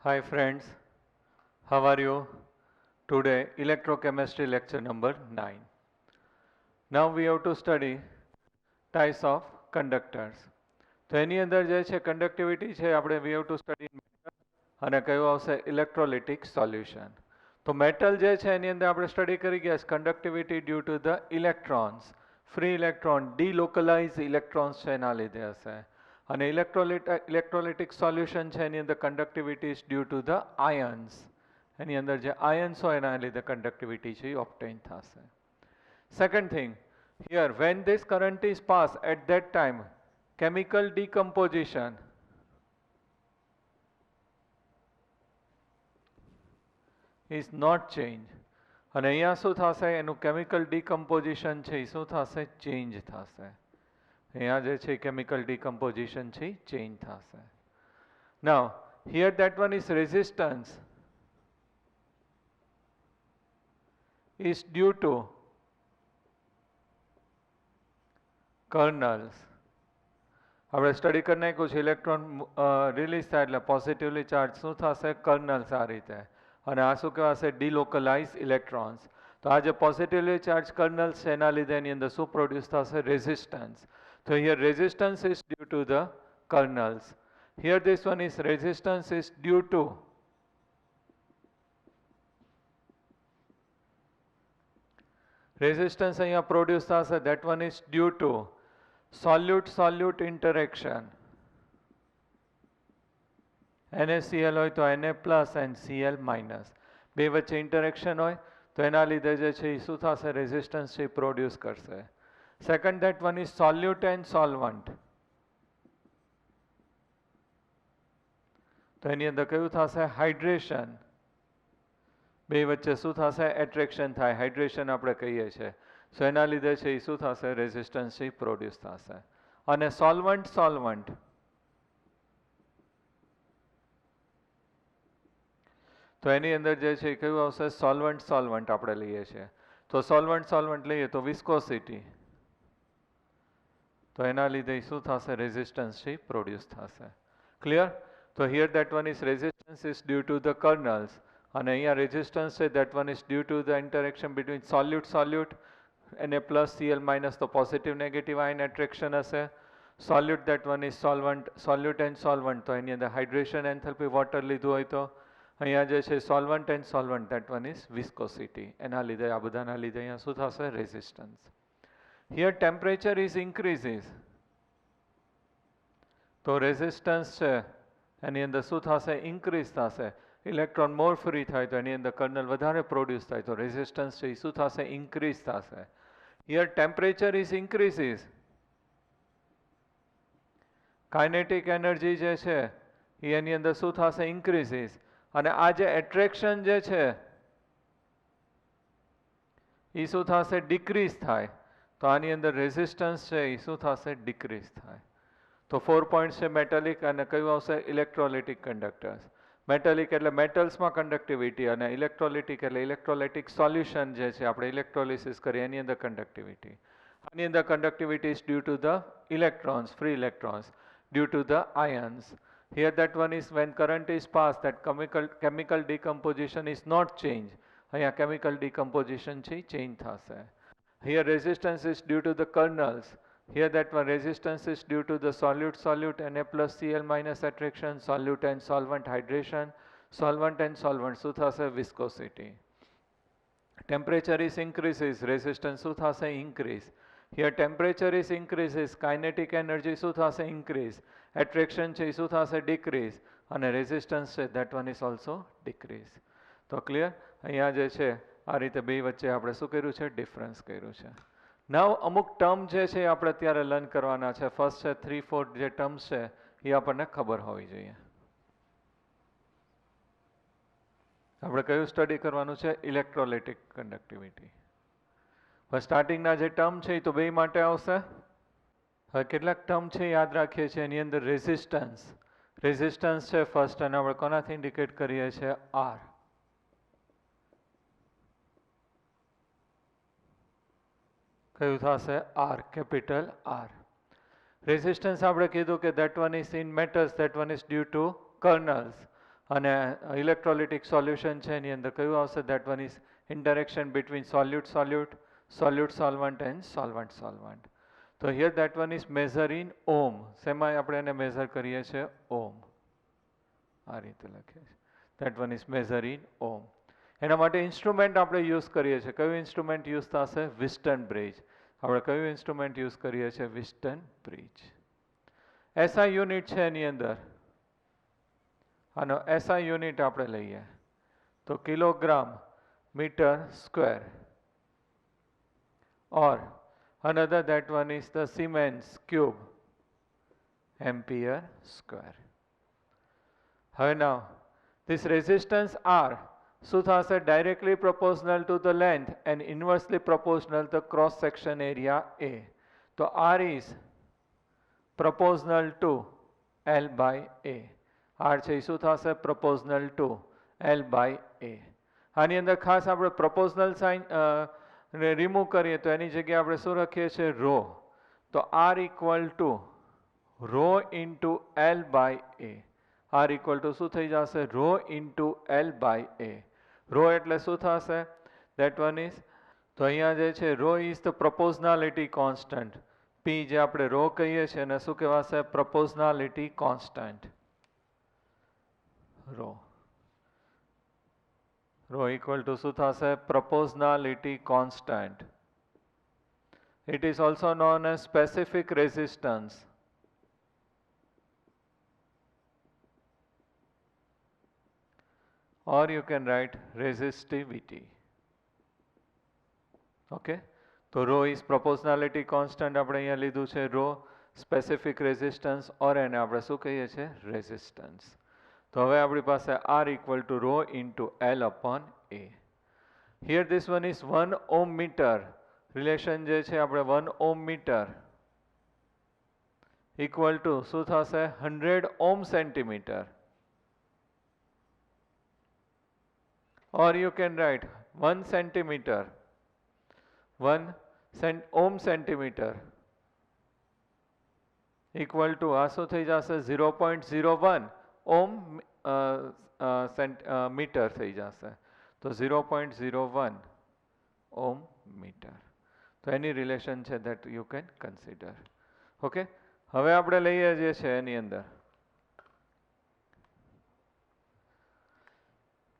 Hi friends, how are you? Today electrochemistry lecture number 9. Now we have to study types of conductors. તો એની અંદર જે છે conductivity છે આપણે we have to study metal અને કયું આવશે electrolytic solution. તો metal જે છે એની અંદર આપણે સ્ટડી કરી ગયા છે conductivity due to the electrons, free electron, delocalized electrons છે એના લીધે હશે. અને electrolytic solution છે એની અંદર conductivity is due to the ions. એની અંદર જે ions હોય એના લીધે conductivity છે એ obtain થશે. Second thing, here when this current is passed at that time, chemical decomposition is not changed. અને અહીંયા શું થશે એનું chemical decomposition છે એ શું થશે change થશે. અહીંયા જે છે chemical decomposition છે change થશે. Now here that one is resistance is due to kernels. આપણે સ્ટડી કરી નાખ્યું છે ઇલેક્ટ્રોન રિલીઝ થાય એટલે પોઝિટિવલી ચાર્જ શું થશે કર્નલ્સ આ રીતે અને આ શું કહેવાશે ડિલોકલાઇઝ ઇલેક્ટ્રોન્સ. તો આ જે પોઝિટિવલી ચાર્જ કર્નલ્સ છે એના લીધે એની અંદર શું પ્રોડ્યુસ થશે રેઝિસ્ટન્સ. તો here resistance is due to the kernels. Here this one is resistance is due to resistance અહીંયા પ્રોડ્યુસ થશે that one is due to solute interaction. NaCl હોય તો Na plus and Cl minus બે વચ્ચે interaction હોય તો એના લીધે જે છે એ શું થશે રેઝિસ્ટન્સ છે પ્રોડ્યુસ કરશે. Second that one is solute and solvent. તો એની અંદર કયું થશે હાઇડ્રેશન બે વચ્ચે શું થશે એટ્રેક્શન થાય હાઇડ્રેશન આપણે કહીએ છીએ. સો એના લીધે છે એ શું થશે રેઝિસ્ટન્સ છે પ્રોડ્યુસ થશે. અને સોલ્વન્ટ તો એની અંદર જે છે કયું આવશે સોલ્વન્ટ આપણે લઈએ છીએ. તો સોલ્વન્ટ લઈએ તો વિસ્કોસિટી તો એના લીધે શું થશે રેઝિસ્ટન્સ છે પ્રોડ્યુસ થશે. ક્લિયર. તો here that one is resistance is due to the kernels અને અહીંયા રેઝિસ્ટન્સ છે that one is due to the interaction between solute Na plus Cl minus તો પોઝિટિવ નેગેટિવ આયન એટ્રેક્શન હશે. સોલ્યુટ that one is solute and solvent તો એની અંદર hydration એન્થેલ્પી water લીધું હોય તો અહીંયા જે છે solvent and solvent that one is viscosity એના લીધે આ બધાના લીધે અહીંયા શું થશે રેઝિસ્ટન્સ. હિયર ટેમ્પરેચર ઇઝ ઇન્ક્રીઝીસ તો રેઝિસ્ટન્સ છે એની અંદર શું થશે ઇન્ક્રીઝ થશે. ઇલેક્ટ્રોન મોર ફ્રી થાય તો એની અંદર કર્નલ વધારે પ્રોડ્યુસ થાય તો રેઝિસ્ટન્સ છે એ શું થશે ઇન્ક્રીઝ થશે. Here temperature is ઇન્ક્રીઝીસ kinetic energy જે છે એ એની અંદર શું થશે ઇન્ક્રીઝીસ અને આ જે એટ્રેક્શન જે છે એ શું થશે ડિક્રીઝ થાય તો આની અંદર રેઝિસ્ટન્સ છે એ શું થશે ડિક્રીઝ થાય. તો 4 પોઈન્ટ છે મેટાલિક અને કયું આવશે ઇલેક્ટ્રોલિટિક કંડક્ટર્સ. મેટાલિક એટલે મેટલ્સમાં કંડક્ટિવિટી અને ઇલેક્ટ્રોલિટિક એટલે ઇલેક્ટ્રોલાઇટિક સોલ્યુશન જે છે આપણે ઇલેક્ટ્રોલિસિસ કરીએ એની અંદર કંડક્ટિવિટી. આની અંદર conductivity is due to the electrons free electrons due to the ions. Here that one is when current is passed that chemical decomposition is not changed. અહીંયા chemical decomposition છે change થશે. Here resistance is due to the kernels. Here that one resistance is due to the solute Na plus Cl minus attraction, solute and solvent hydration, solvent and solvent શું થશે viscosity. Temperature is increases, resistance શું થશે increase. Here temperature is increases, kinetic energy શું થશે increase, attraction છે શું થશે decrease અને resistance છે that one is also decrease. તો clear. અહીંયા જે છે આ રીતે બે વચ્ચે આપણે શું કર્યું છે ડિફરન્સ કર્યું છે. નાવ અમુક ટર્મ જે છે આપણે અત્યારે લર્ન કરવાના છે. ફર્સ્ટ છે 3-4 જે ટર્મ્સ છે એ આપણને ખબર હોવી જોઈએ. આપણે કયું સ્ટડી કરવાનું છે ઇલેક્ટ્રોલાઇટિક કંડક્ટિવિટી. સ્ટાર્ટિંગના જે ટર્મ છે એ તો બે માટે આવશે. હવે કેટલાક ટર્મ છે યાદ રાખીએ છીએ એની અંદર રેઝિસ્ટન્સ છે ફર્સ્ટ અને આપણે કોનાથી ઇન્ડિકેટ કરીએ છીએ આર. કયું થશે આર કેપિટલ આર. રેઝિસ્ટન્સ આપણે કીધું કે that one is in metals that one is due to kernels અને ઇલેક્ટ્રોલિટિક સોલ્યુશન છે એની અંદર કયું આવશે? That one is interaction between solute solute, solute solvent and solvent solvent. તો here that one is measure in ohm. શેમાં આપણે એને મેઝર કરીએ છીએ? ઓમ. આ રીતે લખીએ છીએ. That one is measure in ohm. એના માટે ઇન્સ્ટ્રુમેન્ટ આપણે યુઝ કરીએ છીએ. કયું ઇન્સ્ટ્રુમેન્ટ યુઝ થશે? વિસ્ટન બ્રિજ. આપણે કયું ઇન્સ્ટ્રુમેન્ટ યુઝ કરીએ છીએ? Wheatstone bridge. એસઆઈ યુનિટ છે એની અંદર, આનો એસઆઈ યુનિટ આપણે લઈએ તો kilogram metre square, or another that one is the Siemens cube ampere square. હવે now this resistance R શું થશે? directly proportional to the length and inversely proportional to the cross section area A. તો R is proportional to L by A. R છે એ શું થશે? proportional to L by A. આની અંદર ખાસ આપણે proportional sign રિમૂવ કરીએ તો એની જગ્યાએ આપણે શું લખીએ છીએ? રો. તો R equal to rho into L by A. R equal to શું થઈ જશે? Rho into L by A. Rho એટલે શું થશે? That one is, તો અહીંયા જે છે row is the proportionality constant. P જે આપણે રો કહીએ છીએ એને શું કહેવાશે? proportionality constant. Rho rho equal to શું થશે? proportionality constant. It is also known as specific resistance. Or you can write resistivity. Okay? તો rho is proportionality constant આપણે અહીંયા લીધું છે. rho specific resistance, or એને આપણે શું કહીએ છીએ? resistance. તો હવે આપણી પાસે R equal to rho into L upon A. Here this one is 1 ohm meter. Relation જે છે આપણે 1 ohm meter equal to શું થશે? 100 ohm centimeter. Or you can write 1 centimeter, 1 ohm centimeter equal to આ શું થઈ જશે? 0.01 ઓમ મીટર થઈ જશે. તો 0.01 ઓમ મીટર. તો એની રિલેશન છે that you can consider. Okay, હવે આપણે લઈએ જે છે એની અંદર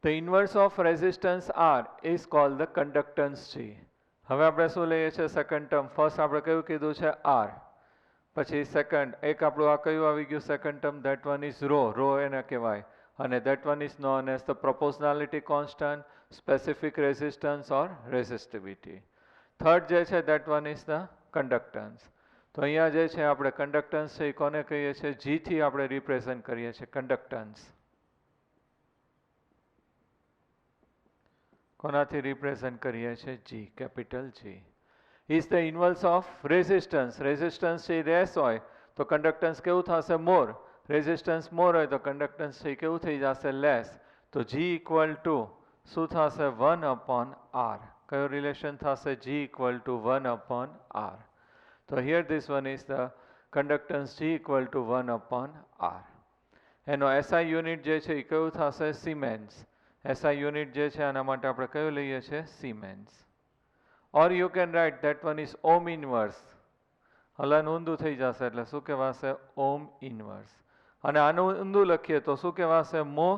the inverse of resistance R is called the conductance G. હવે આપણે શું લઈએ છીએ? Second term. ફર્સ્ટ આપણે કયું કીધું છે? R. પછી સેકન્ડ એક આપણું આ કયું આવી ગયું? Second term. That one is rho. Rho એને કહેવાય. અને that one is known as the proportionality constant, specific resistance or resistivity. Third જે છે that one is the conductance. તો અહીંયા જે છે આપણે conductance છે એ કોને કહીએ છીએ? G થી આપણે રિપ્રેઝન્ટ કરીએ છીએ conductance. કોનાથી રિપ્રેઝન્ટ કરીએ છીએ? G, capital G. is the inverse of resistance. Resistance છે લેસ હોય તો કંડક્ટન્સ કેવું થશે? મોર. રેઝિસ્ટન્સ મોર હોય તો કંડક્ટન્સ છે કેવું થઈ જશે? લેસ. તો G ઇક્વલ ટુ શું થશે? 1 upon R. કયો રિલેશન થશે? G equal to 1 upon R. તો here this one is the conductance G equal to 1 upon R. એનો SI યુનિટ જે છે એ કયું થશે? સિમેન્સ. SI યુનિટ જે છે આના માટે આપણે કયું લઈએ છીએ? Siemens. Or you can write that one is ohm inverse. હલન ઊંધું થઈ જશે એટલે શું કહેવાશે? ઓમ ઇન્વર્સ. અને આનું ઊંધું લખીએ તો શું કહેવાશે? મો.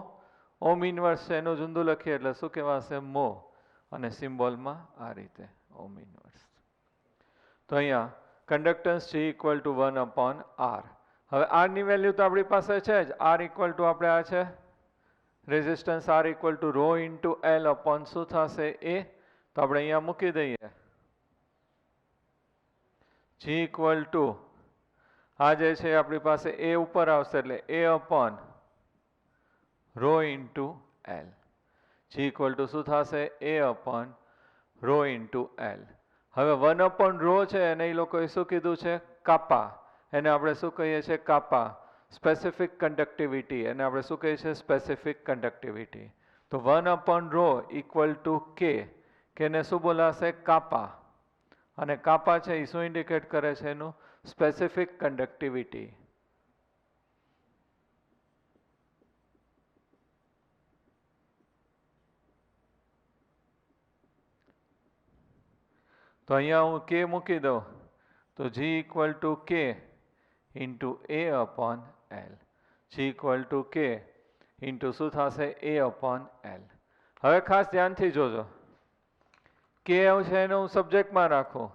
ઓમ ઇન્વર્સ છે એનું જ ઊંધું લખીએ એટલે શું કહેવાશે? મો. અને સિમ્બોલમાં આ રીતે ઓમ ઇન્વર્સ. તો અહીંયા conductance G equal to 1 upon R. હવે R ની વેલ્યુ તો આપણી પાસે છે જ. R ઇક્વલ ટુ આપણે આ છે resistance R equal to rho into L upon શું થશે? A. તો આપણે અહીંયા મૂકી દઈએ G ઇક્વલ ટુ આ જે છે આપણી પાસે A ઉપર આવશે એટલે A upon rho into L. G equal to શું થશે? A upon rho into L. હવે 1 અપોન રો છે એને એ લોકોએ શું કીધું છે? કાપા. એને આપણે શું કહીએ છીએ? કાપા. સ્પેસિફિક કન્ડક્ટિવિટી એને આપણે શું કહીએ છીએ? Specific conductivity. તો 1 upon rho equal to K. કેને શું બોલાશે? કાપા. અને કાપા છે એ શું ઇન્ડિકેટ કરે છે? એનું સ્પેસિફિક કન્ડક્ટિવિટી. તો અહીંયા હું કે મૂકી દઉં તો G equal to K into A upon L. G equal to K into શું થશે A અપોન L. હવે ખાસ ધ્યાનથી જોજો, કે છે એને હું સબ્જેક્ટમાં રાખું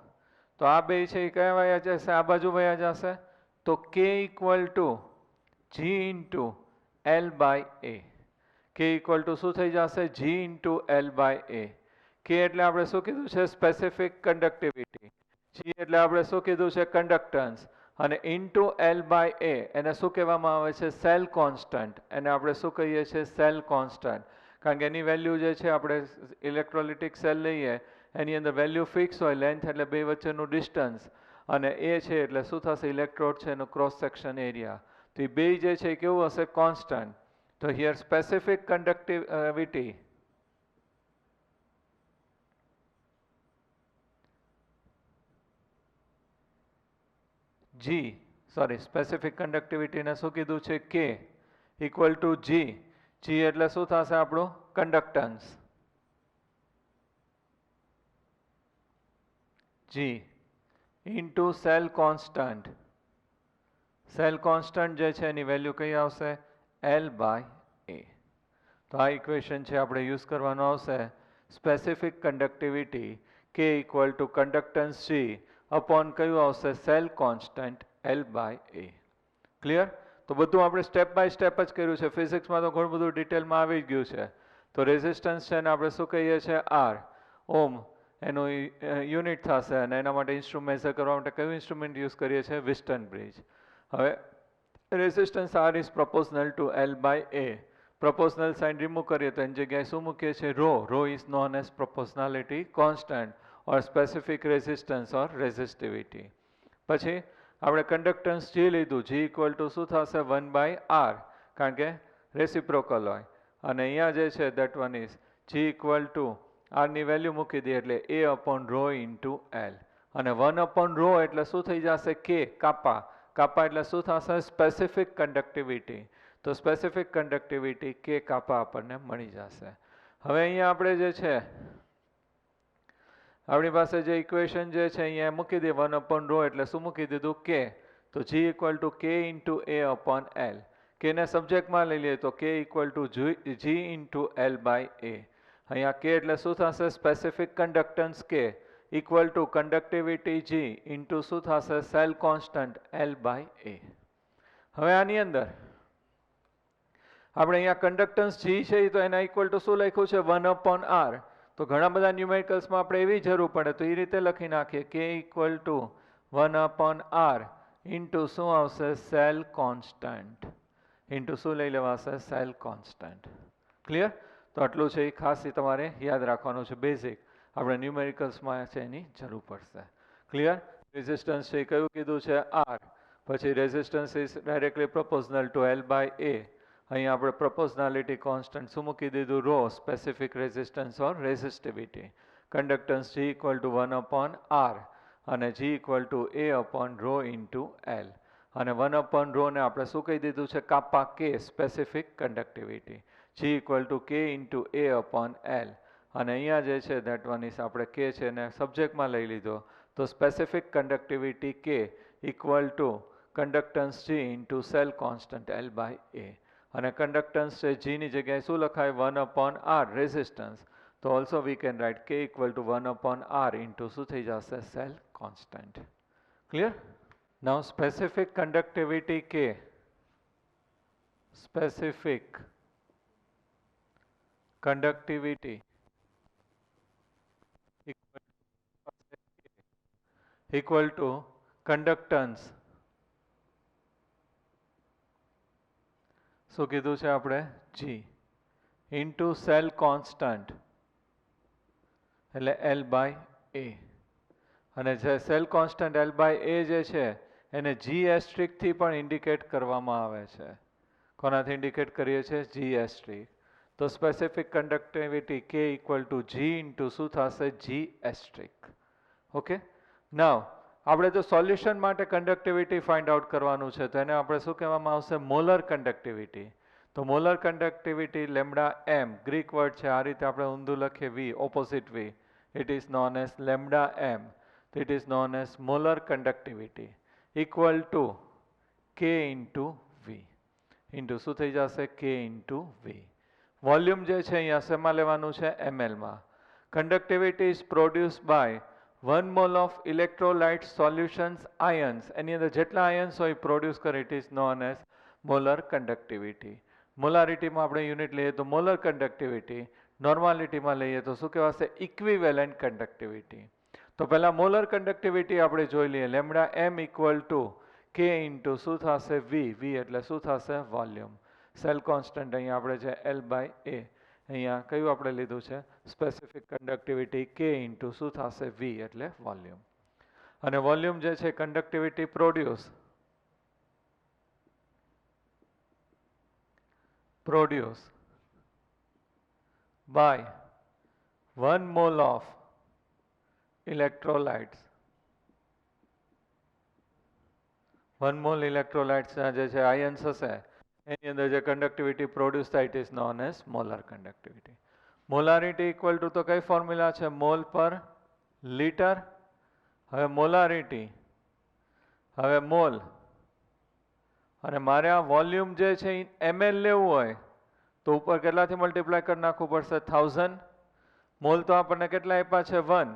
તો આ બે છે એ કયા વયા જશે, આ બાજુ વયા જશે. તો K equal to G into L by A. K equal to શું થઈ જશે G into L by A. K એટલે આપણે શું કીધું છે સ્પેસિફિક કન્ડક્ટિવિટી, G એટલે આપણે શું કીધું છે કન્ડક્ટન્સ, અને ઇન્ટુ L બાય A એને શું કહેવામાં આવે છે સેલ કોન્સ્ટન્ટ. એને આપણે શું કહીએ છીએ સેલ કોન્સ્ટન્ટ, કારણ કે એની વેલ્યુ જે છે આપણે ઇલેક્ટ્રોલિટિક સેલ લઈએ એની અંદર વેલ્યુ ફિક્સ હોય, લેન્થ એટલે બે વચ્ચેનું ડિસ્ટન્સ, અને એ છે એટલે શું થશે ઇલેક્ટ્રોડ છે એનો ક્રોસ સેક્શન એરિયા. તો એ બે જે છે એ કેવું હશે કોન્સ્ટન્ટ. તો હિયર સ્પેસિફિક કન્ડક્ટિવિટી સ્પેસિફિક કન્ડક્ટિવિટીને શું કીધું છે કે ઇક્વલ ટુ G. G એટલે શું થશે આપણું conductance, G into cell constant. Cell constant જે છે એની વેલ્યુ કઈ આવશે L બાય A. તો આ ઇક્વેશન છે આપણે યુઝ કરવાનો આવશે specific conductivity K equal to conductance G upon કયું આવશે cell constant L by A. Clear? તો બધું આપણે સ્ટેપ બાય સ્ટેપ જ કર્યું છે. ફિઝિક્સમાં તો ઘણું બધું ડિટેલમાં આવી ગયું છે. તો રેઝિસ્ટન્સ છે ને આપણે શું કહીએ છીએ R ઓમ એનું યુનિટ થશે, અને એના માટે ઇન્સ્ટ્રુમેન્ટ મેઝર કરવા માટે કયું ઇન્સ્ટ્રુમેન્ટ યુઝ કરીએ છીએ વિસ્ટન બ્રિજ. હવે resistance R is proportional to L by A. Proportional sign remove કરીએ તો એની જગ્યાએ શું મૂકીએ છીએ rho. Rho is known as proportionality constant or specific resistance or resistivity. પછી આપણે કન્ડક્ટન્સ G લીધું, G ઇક્વલ ટુ શું થશે 1 બાય R, કારણ કે રેસિપ્રોકલ હોય, અને અહીંયા જે છે that one is G equal to R ની વેલ્યુ મૂકી દઈએ એટલે A upon rho into L, અને 1 અપોન રો એટલે શું થઈ જશે કે કાપા. કાપા એટલે શું થશે સ્પેસિફિક કન્ડક્ટિવિટી. તો સ્પેસિફિક કન્ડક્ટિવિટી કે કાપા આપણને મળી જશે. હવે અહીંયા આપણે જે છે આપણી પાસે જે ઇક્વેશન જે છે અહીંયા મૂકી દઈએ 1 અપોન રો એટલે શું મૂકી દીધું કે. તો G equal to K into A upon L. કેને સબ્જેક્ટમાં લઈ લઈએ તો K equal to G into L by A. અહીંયા કે એટલે શું થશે specific conductance K equal to conductivity G into શું થશે cell constant L by A. હવે આની અંદર આપણે અહીંયા કન્ડક્ટન્સ G છે તો એના ઇક્વલ ટુ શું લખ્યું છે 1 અપોન R. તો ઘણા બધા ન્યુમેરિકલ્સમાં આપણે એવી જરૂર પડે તો એ રીતે લખી નાખીએ કે equal to 1 upon R into શું આવશે સેલ કોન્સ્ટન્ટ, ઇન્ટુ શું લઈ લેવાશે સેલ કોન્સ્ટન્ટ. ક્લિયર? તો આટલું છે એ ખાસ તમારે યાદ રાખવાનું છે. બેઝિક આપણે ન્યુમેરિકલ્સમાં છે એની જરૂર પડશે. ક્લિયર? રેઝિસ્ટન્સ છે એ કયું કીધું છે R. પછી resistance is directly proportional to L by A. અહીંયા આપણે પ્રોપોર્શનાલિટી કોન્સ્ટન્ટ શું મૂકી દીધું rho, specific resistance or resistivity. Conductance G equal to 1 upon R અને G equal to A upon rho into L, અને 1 અપોન રો ને આપણે શું કહી દીધું છે કાપા કે specific conductivity. G equal to K into A upon L, અને અહીંયા જે છે દેટ વન ઇઝ આપણે કે છે એને સબ્જેક્ટમાં લઈ લીધો તો specific conductivity K equal to conductance G into cell constant L by A. અને કન્ડક્ટન્સ છે G ની જગ્યાએ શું લખાય 1 અપોન R રેઝિસ્ટન્સ. તો also we can write K equal to 1 upon R into શું થઈ જશે cell constant. Clear? Now specific conductivity K specific conductivity equal to conductance. શું કીધું છે આપણે G ઇન્ટુ સેલ કોન્સ્ટન્ટ એટલે L બાય A, અને જે cell constant L by A જે છે એને G એસ્ટ્રિકથી પણ ઇન્ડિકેટ કરવામાં આવે છે. કોનાથી ઇન્ડિકેટ કરીએ છીએ G એસ્ટ્રિક. તો specific conductivity K equal to G into શું થશે G એસ્ટ્રિક. ઓકે, નાવ આપણે તો સોલ્યુશન માટે કન્ડક્ટિવિટી ફાઇન્ડ આઉટ કરવાનું છે તો એને આપણે શું કહેવામાં આવશે મોલર કન્ડક્ટિવિટી. તો molar conductivity lambda M Greek word છે, આ રીતે આપણે ઊંધું લખીએ V opposite V, it is known as lambda M. It is known as molar conductivity equal to K into V into શું થઈ જશે K into V. વોલ્યુમ જે છે અહીંયા શેમાં લેવાનું છે ml માં. Conductivity is produced by 1 mole of electrolyte solutions ions. એની અંદર જેટલા ions હોય પ્રોડ્યુસ કરે it is known as molar conductivity. મોલારિટીમાં આપણે યુનિટ લઈએ તો મોલર કન્ડક્ટિવિટી, નોર્માલિટીમાં લઈએ તો શું કહેવાશે ઇક્વિવેલન્ટ કન્ડક્ટિવિટી. તો પહેલાં મોલર કન્ડક્ટિવિટી આપણે જોઈ લઈએ. Lambda M equal to K into શું થશે વી. વી એટલે શું થશે વોલ્યુમ. સેલ કોન્સ્ટન્ટ અહીંયા આપણે છે એલ બાય એ. અહીંયા કયું આપણે લીધું છે સ્પેસિફિક કન્ડક્ટિવિટી કે ઇન્ટુ શું થશે વી એટલે વોલ્યુમ. અને વોલ્યુમ જે છે conductivity produce by 1 mole of electrolytes. 1 mole electrolytes જે છે આયન્સ હશે એની અંદર જે કન્ડક્ટિવિટી પ્રોડ્યુસ થાય it is known as molar conductivity. Molarity equal to તો કઈ ફોર્મ્યુલા છે મોલ પર લીટર. હવે મોલારિટી, હવે મોલ, અને મારે આ વોલ્યુમ જે છે ml લેવું હોય તો ઉપર કેટલાથી મલ્ટીપ્લાય કરી નાખવું પડશે 1000. મોલ તો આપણને કેટલા આપ્યા છે 1.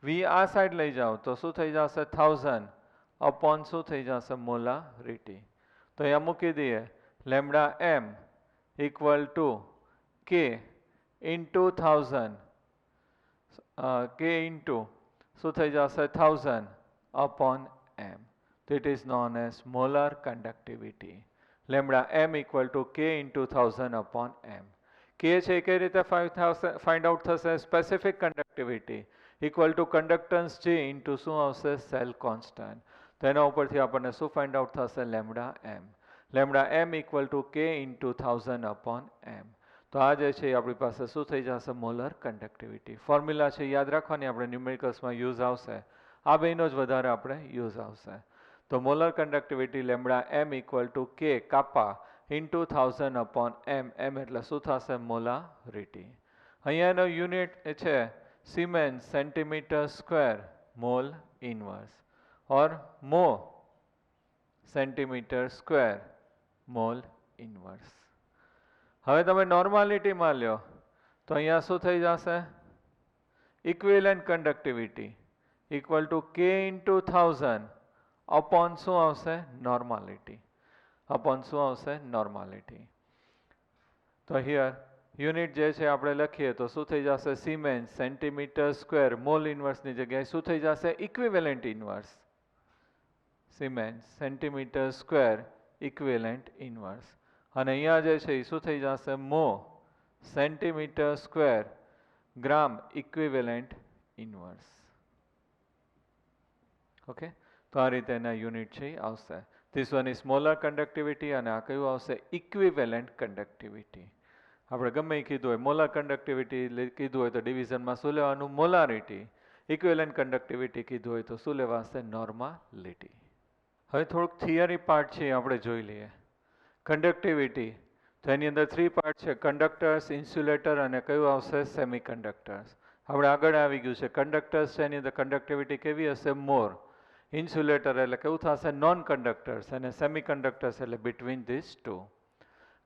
વી આ સાઈડ લઈ જાઓ તો શું થઈ જશે 1000 અપોન શું થઈ જશે મોલારિટી. તો અહીંયા મૂકી દઈએ lambda M equal to K into 1000 K into શું થઈ જશે 1000 upon M. It is known as molar conductivity. Lambda m equal to K into 1000 upon m. K છે કઈ રીતે find out થશે specific conductivity equal to conductance G into શું આવશે cell constant. તો એના ઉપરથી આપણને શું find out થશે lambda m. Lambda m equal to K into 1000 upon m. તો આ જે છે આપણી પાસે શું થઈ જશે molar conductivity. ફોર્મ્યુલા છે યાદ રાખવાની, આપણે ન્યુમેરિકલ્સમાં યુઝ આવશે. આ બેનો જ વધારે આપણે યુઝ આવશે. તો molar conductivity lambda M equal to K kappa into 1000 upon એમ. એમ એટલે શું થશે મોલારિટી. અહીંયાનો યુનિટ છે siemens centimetre square mole inverse or mho centimetre square mole inverse. હવે તમે નોર્માલિટીમાં લ્યો તો અહીંયા શું થઈ જશે equivalent conductivity equal to K into 1000 upon શું આવશે નોર્માલિટી. અપોન શું આવશે નોર્માલિટી. તો હિયર યુનિટ જે છે આપણે લખીએ તો શું થઈ જશે સિમેન્સ સેન્ટીમીટર સ્ક્વેર મોલ ઇન્વર્સની જગ્યાએ શું થઈ જશે equivalent inverse. Siemens centimetre square equivalent inverse. અને અહીંયા જે છે એ શું થઈ જશે મો સેન્ટીમીટર સ્ક્વેર ગ્રામ ઇક્વિવેલન્ટ ઇન્વર્સ. ઓકે, તો આ રીતે એના યુનિટ છે આવશે. This one is molar conductivity અને આ કયું આવશે ઇક્વિવેલન્ટ કન્ડક્ટિવિટી. આપણે ગમે એ કીધું હોય મોલર કન્ડક્ટિવિટી કીધું હોય તો ડિવિઝનમાં શું લેવાનું મોલારિટી. ઇક્વિવેલન્ટ કન્ડક્ટિવિટી કીધું હોય તો શું લેવાશે નોર્માલિટી. હવે થોડુંક થિયરી પાર્ટ છે આપણે જોઈ લઈએ. કન્ડક્ટિવિટી તો એની અંદર 3 પાર્ટ છે કંડક્ટર્સ, ઇન્સ્યુલેટર અને કયું આવશે સેમી કંડક્ટર્સ. આપણે આગળ આવી ગયું છે કંડક્ટર્સ છે એની અંદર કન્ડક્ટિવિટી કેવી હશે મોર. ઇન્સ્યુલેટર એટલે કેવું થશે નોન કંડક્ટર્સ અને સેમી કંડક્ટર્સ એટલે બિટવીન ધીસ ટુ.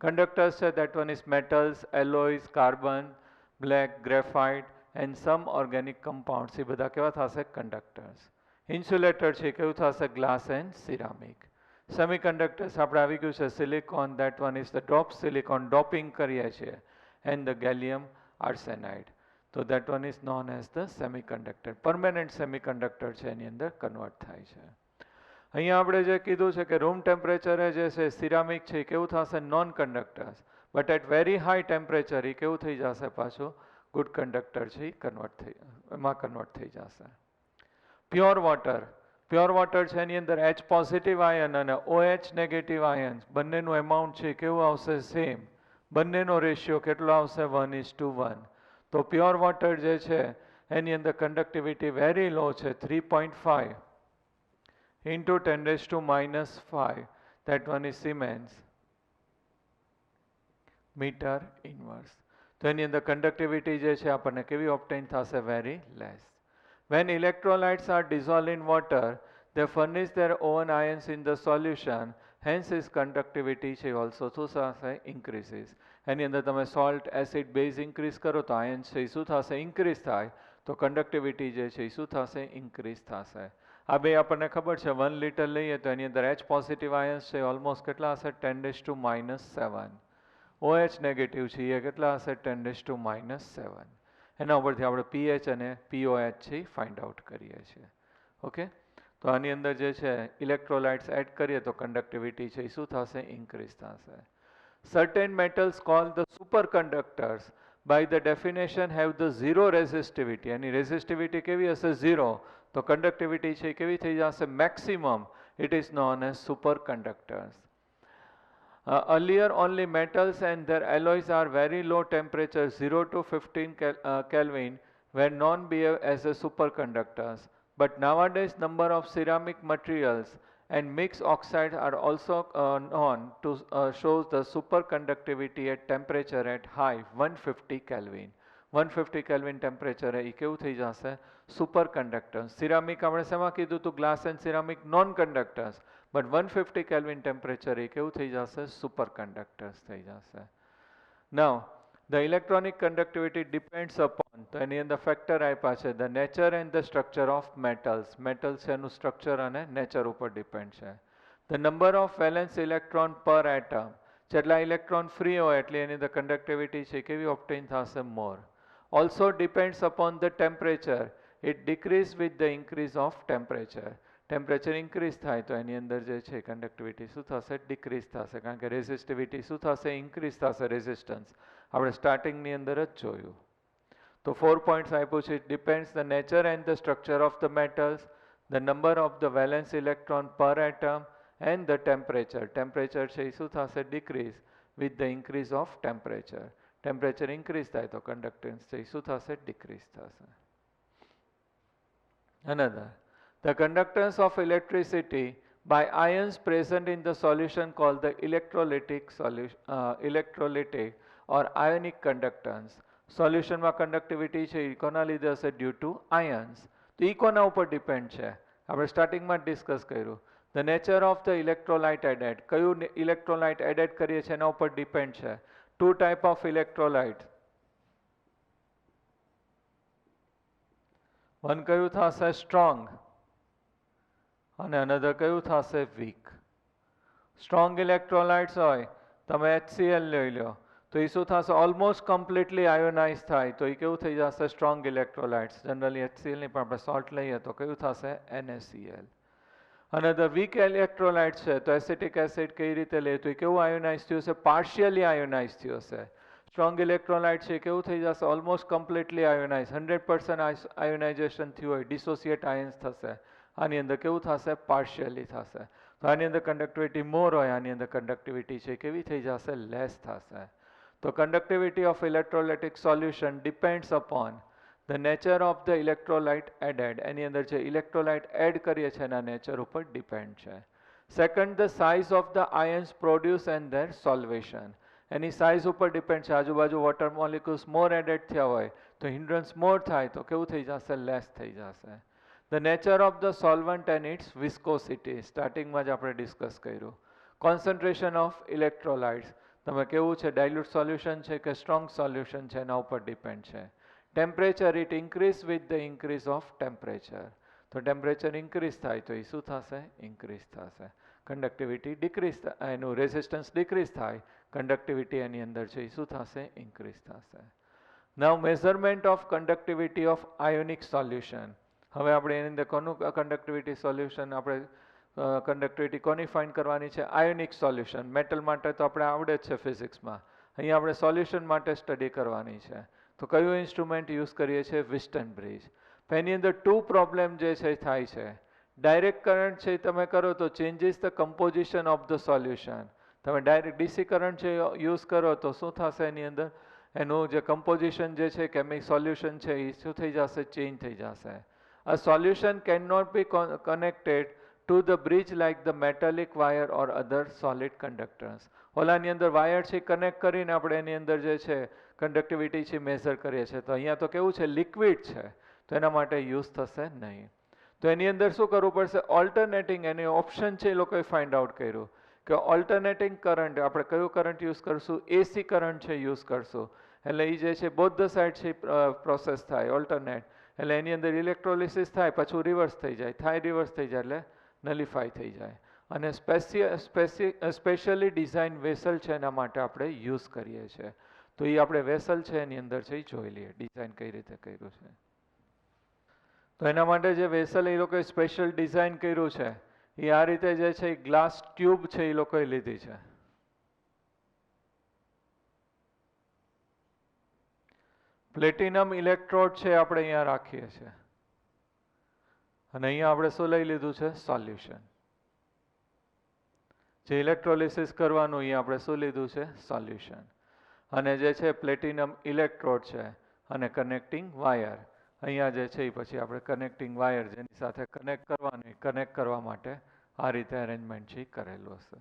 કંડક્ટર્સ છે that one is metals, alloys, carbon, black, graphite and some organic compounds. એ બધા કેવા થશે કંડક્ટર્સ. ઇન્સ્યુલેટર છે કેવું થશે glass and ceramic. Semi conductors આપણે આવી ગયું છે silicon, that one is the dope silicon doping કરીએ છીએ and the gallium arsenide. તો that one is known as the semiconductor. permanent semiconductor છે એની અંદર કન્વર્ટ થાય છે. અહીંયા આપણે જે કીધું છે કે રૂમ ટેમ્પરેચરે જે છે સિરામિક છે એ કેવું થશે non conductors, but at very high temperature એ કેવું થઈ જશે પાછું ગુડ કંડક્ટર છે એ એમાં કન્વર્ટ થઈ જશે. પ્યોર વોટર છે એની અંદર H પોઝિટિવ આયન અને OH નેગેટિવ આયન્સ બંનેનું એમાઉન્ટ છે કેવું આવશે સેમ. બંનેનો રેશિયો કેટલો આવશે 1:1. તો પ્યોર વોટર જે છે એની અંદર કંડક્ટિવિટી વેરી લો છે 3.5 into 10⁻⁵. that one is Siemens meter inverse. તો એની અંદર કંડક્ટિવિટી જે છે આપણને કેવી ઓબ્ટેન થશે very less. When electrolytes are dissolved in water, they furnish their own ions in the solution, hence its conductivity છે also શું થશે increases. એની અંદર તમે salt, acid, base increase કરો તો ions છે શું થશે increase થાય, તો conductivity જે છે શું થશે increase થશે. આ બે આપણને ખબર છે 1 લિટર લઈએ તો એની અંદર H પોઝિટિવ આયન્સ છે ઓલમોસ્ટ કેટલા હશે 10⁻⁻⁷. OH નેગેટિવ છે એ કેટલા હશે 10⁻⁷. એના ઉપરથી આપણે પીએચ અને પીઓએચ છે ફાઇન્ડ આઉટ કરીએ છીએ. ઓકે, તો આની અંદર જે છે ઇલેક્ટ્રોલાઇટ્સ એડ કરીએ તો કંડક્ટિવિટી છે એ શું થશે ઇન્ક્રીઝ થશે. Certain metals called the superconductors by the definition have the zero resistivity. Any resistivity કેવી હશે 0, તો કંડક્ટિવિટી છે કેવી થઈ જશે maximum. It is known as superconductors. Earlier only metals and their alloys are very low temperature 0 to 15 Kelvin were known behave as a superconductors. But nowadays number of ceramic materials and mixed oxides are also known to show the superconductivity at temperature at high 150 Kelvin. 150 Kelvin temperature એ કેવું થઈ જશે superconductors. Ceramic આપણે શેમાં કીધું હતું glass and ceramic non conductors, but 150 Kelvin temperature એ કેવું થઈ જશે superconductors થઈ જશે. Now the electronic conductivity depends upon, તો એની અંદર ફેક્ટર આપ્યા છે the nature and the structure of metals. Metals એનું structure અને nature ઉપર depend છે. The number of valence electron per atom, જેટલા electron free હોય એટલે એની અંદર conductivity છે કેવી obtain થશે more. Also depends upon the temperature. It decrease with the increase of temperature. Temperature increase થાય તો એની અંદર જે છે કંડક્ટિવિટી શું થશે ડિક્રીઝ થશે, કારણ કે રેઝિસ્ટિવિટી શું થશે ઇન્ક્રીઝ થશે રેઝિસ્ટન્સ. આપણે સ્ટાર્ટિંગની અંદર જ જોયું. તો 4 પોઈન્ટ્સ આપ્યું છે. Depends the nature and the structure of the metals, the number of the valence electron પર atom and the temperature. Temperature છે એ શું થશે decrease with the increase of temperature. Temperature increase થાય તો કંડક્ટન્સ છે એ શું થશે ડિક્રીઝ થશે. Another, the conductance of electricity by ions present in the solution called the electrolytic or ionic conductance. Solution માં conductivity છે એ કોના લીધે હશે due to ions. તો એ કોના ઉપર ડિપેન્ડ છે આપણે સ્ટાર્ટિંગમાં ડિસ્કસ કર્યું. The nature of the electrolyte added, કયું electrolyte added કરીએ છીએ એના ઉપર ડિપેન્ડ છે. Two type of electrolyte. One કયું થશે strong અને another કયું થશે weak. Strong electrolytes હોય તમે HCl લઈ લો તો એ શું થશે ઓલમોસ્ટ કમ્પ્લીટલી આયોનાઇઝ થાય તો એ કેવું થઈ જશે સ્ટ્રોંગ ઇલેક્ટ્રોલાઇટ્સ. જનરલી HCl નહીં પણ આપણે સોલ્ટ લઈએ તો કયું થશે NaCl. અને ધ વીક ઇલેક્ટ્રોલાઇટ છે તો એસિટિક એસિડ કઈ રીતે લે તો એ કેવું આયોનાઇઝ થયું હશે પાર્શિયલી આયોનાઇઝ થયું હશે. સ્ટ્રોંગ ઇલેક્ટ્રોલાઇટ છે કેવું થઈ જશે ઓલમોસ્ટ કમ્પ્લીટલી આયોનાઇઝ 100% આયોનાઇઝેશન થયું હોય ડિસોસિએટ આયન્સ થશે. આની અંદર કેવું થશે પાર્શિયલી થશે. તો આની અંદર કંડક્ટિવિટી મોર હોય, આની અંદર કંડક્ટિવિટી છે કેવી થઈ જશે લેસ થશે. તો conductivity of electrolytic solution depends upon the nature of the electrolyte added. એની અંદર જે electrolyte add કરીએ છીએ એના nature ઉપર depend છે. Second, the size of the ions produced and their solvation. Any size ઉપર depend છે. આજુબાજુ water molecules more added થયા હોય તો hindrance more થાય તો કેવું થઈ જશે less થઈ જશે. The nature of the solvent and its viscosity. સ્ટાર્ટિંગમાં જ આપણે ડિસ્કસ કર્યું. Concentration of electrolytes. તમે કેવું છે ડાયલ્યુટ સોલ્યુશન છે કે સ્ટ્રોંગ સોલ્યુશન છે એના ઉપર ડિપેન્ડ છે. Temperature it increase with the increase of temperature. તો ટેમ્પરેચર ઇન્ક્રીઝ થાય તો એ શું થશે ઇન્ક્રીઝ થશે. કંડક્ટિવિટી ડિક્રીઝ એનું રેઝિસ્ટન્સ ડિક્રીઝ થાય કંડક્ટિવિટી એની અંદર છે એ શું થશે ઇન્ક્રીઝ થશે. Now measurement of conductivity of ionic solution. હવે આપણે એની અંદર કોનું કંડક્ટિવિટી સોલ્યુશન આપણે કંડક્ટિવિટી કોની ફાઇન્ડ કરવાની છે આયોનિક સોલ્યુશન. મેટલ માટે તો આપણે આવડે જ છે ફિઝિક્સમાં, અહીંયા આપણે સોલ્યુશન માટે સ્ટડી કરવાની છે. તો કયું ઇન્સ્ટ્રુમેન્ટ યુઝ કરીએ છીએ વિસ્ટન બ્રિજ. એની અંદર 2 પ્રોબ્લેમ જે છે થાય છે. ડાયરેક્ટ કરંટ છે તમે કરો તો changes the composition of the solution. તમે ડાયરેક્ટ ડીસી કરંટ છે યુઝ કરો તો શું થશે એની અંદર એનું જે કમ્પોઝિશન જે છે કેમિક સોલ્યુશન છે એ શું થઈ જશે ચેન્જ થઈ જશે. A solution can not be connected to the bridge like the metallic wire or other solid conductors. ઓલાની અંદર વાયર છે કનેક્ટ કરીને આપણે એની અંદર જે છે કંડક્ટિવિટી છે મેઝર કરીએ છીએ. તો અહીંયા તો કેવું છે લિક્વિડ છે તો એના માટે યુઝ થશે નહીં. તો એની અંદર શું કરવું પડશે? ઓલ્ટરનેટિંગ એની ઓપ્શન છે એ લોકોએ ફાઇન્ડ આઉટ કર્યું કે ઓલ્ટરનેટિંગ કરંટ આપણે કયો કરંટ યુઝ કરશું? એસી કરંટ છે યુઝ કરશું. એટલે એ જે છે બોથ ધ સાઇડ છે પ્રોસેસ થાય ઓલ્ટરનેટ. એટલે એની અંદર ઇલેક્ટ્રોલિસિસ થાય, પાછું રિવર્સ થઈ જાય, રિવર્સ થઈ જાય એટલે નલિફાય થઈ જાય. અને સ્પેશિયલી ડિઝાઇન વેસલ છે એના માટે આપણે યુઝ કરીએ છીએ. તો એ આપણે વેસલ છે એની અંદર છે એ જોઈ લઈએ ડિઝાઇન કઈ રીતે કર્યું છે. તો એના માટે જે વેસલ એ લોકોએ સ્પેશિયલ ડિઝાઇન કર્યું છે એ આ રીતે જે છે એ ગ્લાસ ટ્યુબ છે એ લોકોએ લીધી છે. પ્લેટિનમ ઇલેક્ટ્રોડ છે આપણે અહીંયા રાખીએ છીએ અને અહીંયા આપણે શું લઈ લીધું છે? સોલ્યુશન. જે ઇલેક્ટ્રોલિસિસ કરવાનું એ આપણે શું લીધું છે? સોલ્યુશન. અને જે છે પ્લેટિનમ ઇલેક્ટ્રોડ છે અને કનેક્ટિંગ વાયર અહીંયા જે છે એ પછી આપણે કનેક્ટિંગ વાયર જેની સાથે કનેક્ટ કરવાની, કનેક્ટ કરવા માટે આ રીતે અરેન્જમેન્ટ છે કરેલું હશે.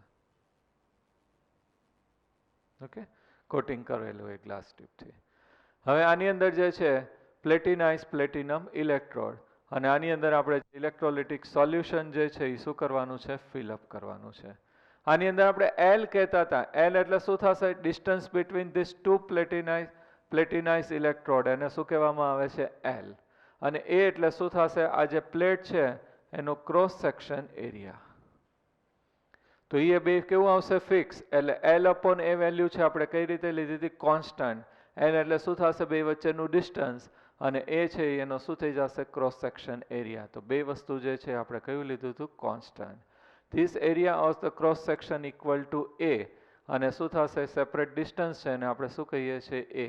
ઓકે, કોટિંગ કરેલું હોય ગ્લાસ ટ્યુબથી. હવે આની અંદર જે છે પ્લેટિનાઇઝ પ્લેટિનમ ઇલેક્ટ્રોડ અને આની અંદર આપણે ઇલેક્ટ્રોલિટિક સોલ્યુશન જે છે એ શું કરવાનું છે? ફિલઅપ કરવાનું છે. આની અંદર આપણે એલ કહેતા હતા. એલ એટલે શું થશે? Distance between this two platinize electrode એને શું કહેવામાં આવે છે? એલ. અને એ એટલે શું થશે? આ જે પ્લેટ છે એનો ક્રોસ સેક્શન એરિયા. તો એ બે કેવું આવશે? ફિક્સ. એટલે એલ અપોન એ વેલ્યુ છે આપણે કઈ રીતે લીધી હતી? કોન્સ્ટન્ટ. એલ એટલે શું થશે? બે વચ્ચેનું ડિસ્ટન્સ અને એ છે એનો શું થઈ જશે? Cross section area. તો બે વસ્તુ જે છે આપણે કયું લીધું હતું? Constant. This area of the cross section equal to A અને શું થશે? સેપરેટ ડિસ્ટન્સ છે અને આપણે શું કહીએ છીએ? એ.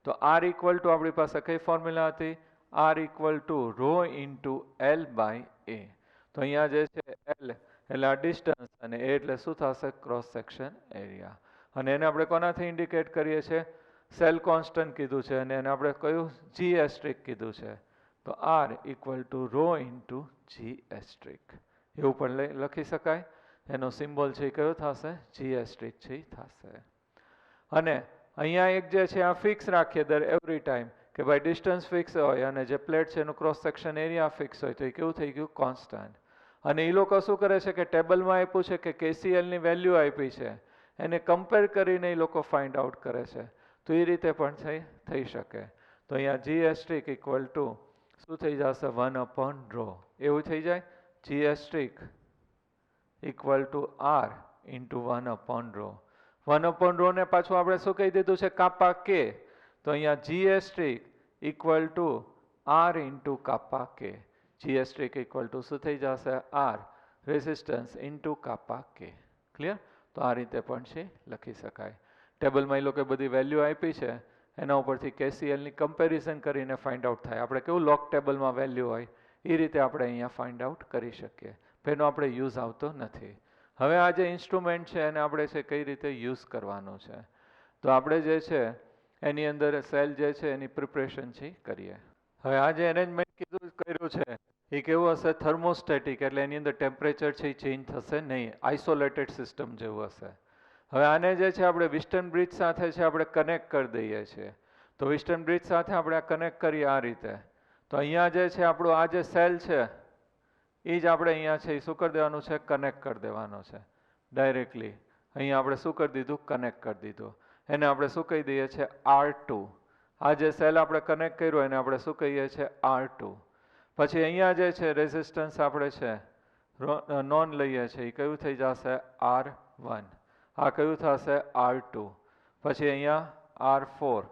તો આર ઇક્વલ ટુ આપણી પાસે કઈ ફોર્મ્યુલા હતી? R equal to rho into L by A. તો અહીંયા જે છે એલ એટલે આ ડિસ્ટન્સ અને એ એટલે શું થશે? Cross section area. અને એને આપણે કોનાથી ઇન્ડિકેટ કરીએ છીએ? સેલ કોન્સ્ટન્ટ કીધું છે અને એને આપણે કયું? જી એસ્ટ્રિક કીધું છે. તો R equal to rho into G asterisk એવું પણ લખી શકાય. એનો સિમ્બોલ છે એ કયો થશે? જી એસ્ટ્રિક છે એ થશે. અને અહીંયા એક જે છે આ ફિક્સ રાખીએ દર એવરી ટાઈમ કે ભાઈ ડિસ્ટન્સ ફિક્સ હોય અને જે પ્લેટ છે એનું ક્રોસ સેક્શન એરિયા ફિક્સ હોય તો એ કેવું થઈ ગયું? કોન્સ્ટન્ટ. અને એ લોકો શું કરે છે કે ટેબલમાં આપ્યું છે કે કેસીએલની વેલ્યુ આપી છે એને કમ્પેર કરીને એ લોકો ફાઇન્ડ આઉટ કરે છે. તો એ રીતે પણ થઈ શકે. તો અહીંયા જી એસ્ટ્રિક ઇક્વલ ટુ શું થઈ જશે? 1/ρ એવું થઈ જાય. G asterisk equal to R into 1/ρ. 1/ρ ને પાછું આપણે શું કહી દીધું છે? કાપા કે. તો અહીંયા G asterisk equal to R into kappa K. G asterisk equal to શું થઈ જશે? આર રેઝિસ્ટન્સ ઇન્ટુ કાપા કે. ક્લિયર? તો આ રીતે પણ છે લખી શકાય. ટેબલમાં એ લોકો બધી વેલ્યુ આપી છે એના ઉપરથી કેસીએલની કમ્પેરિઝન કરીને ફાઇન્ડ આઉટ થાય. આપણે કેવું લોક ટેબલમાં વેલ્યુ હોય એ રીતે આપણે અહીંયા ફાઇન્ડ આઉટ કરી શકીએ. એનો આપણે યુઝ આવતો નથી. હવે આ જે ઇન્સ્ટ્રુમેન્ટ છે એને આપણે છે કઈ રીતે યુઝ કરવાનું છે? તો આપણે જે છે એની અંદર સેલ જે છે એની પ્રિપરેશન છે કરીએ. હવે આ જે અરેન્જમેન્ટ કર્યું છે એ કેવું હશે? થર્મોસ્ટેટિક. એટલે એની અંદર ટેમ્પરેચર છે એ ચેન્જ થશે નહીં. આઇસોલેટેડ સિસ્ટમ જેવું હશે. હવે આને જે છે આપણે વિસ્ટર્ન બ્રિજ સાથે છે આપણે કનેક્ટ કરી દઈએ છીએ. તો વિસ્ટર્ન બ્રિજ સાથે આપણે કનેક્ટ કરીએ આ રીતે. તો અહીંયા જે છે આપણું આ જે સેલ છે એ જ આપણે અહીંયા છે એ શું કરી દેવાનું છે? કનેક્ટ કરી દેવાનો છે ડાયરેક્ટલી. અહીંયા આપણે શું કરી દીધું? કનેક્ટ કરી દીધું. એને આપણે શું કહી દઈએ છીએ? R2. આ જે સેલ આપણે કનેક્ટ કર્યો એને આપણે શું કહીએ છીએ? R2. પછી અહીંયા જે છે રેઝિસ્ટન્સ આપણે છે નોન લઈએ છીએ એ કયું થઈ જશે? R1. આ કયું થશે? R2. પછી અહીંયા R4.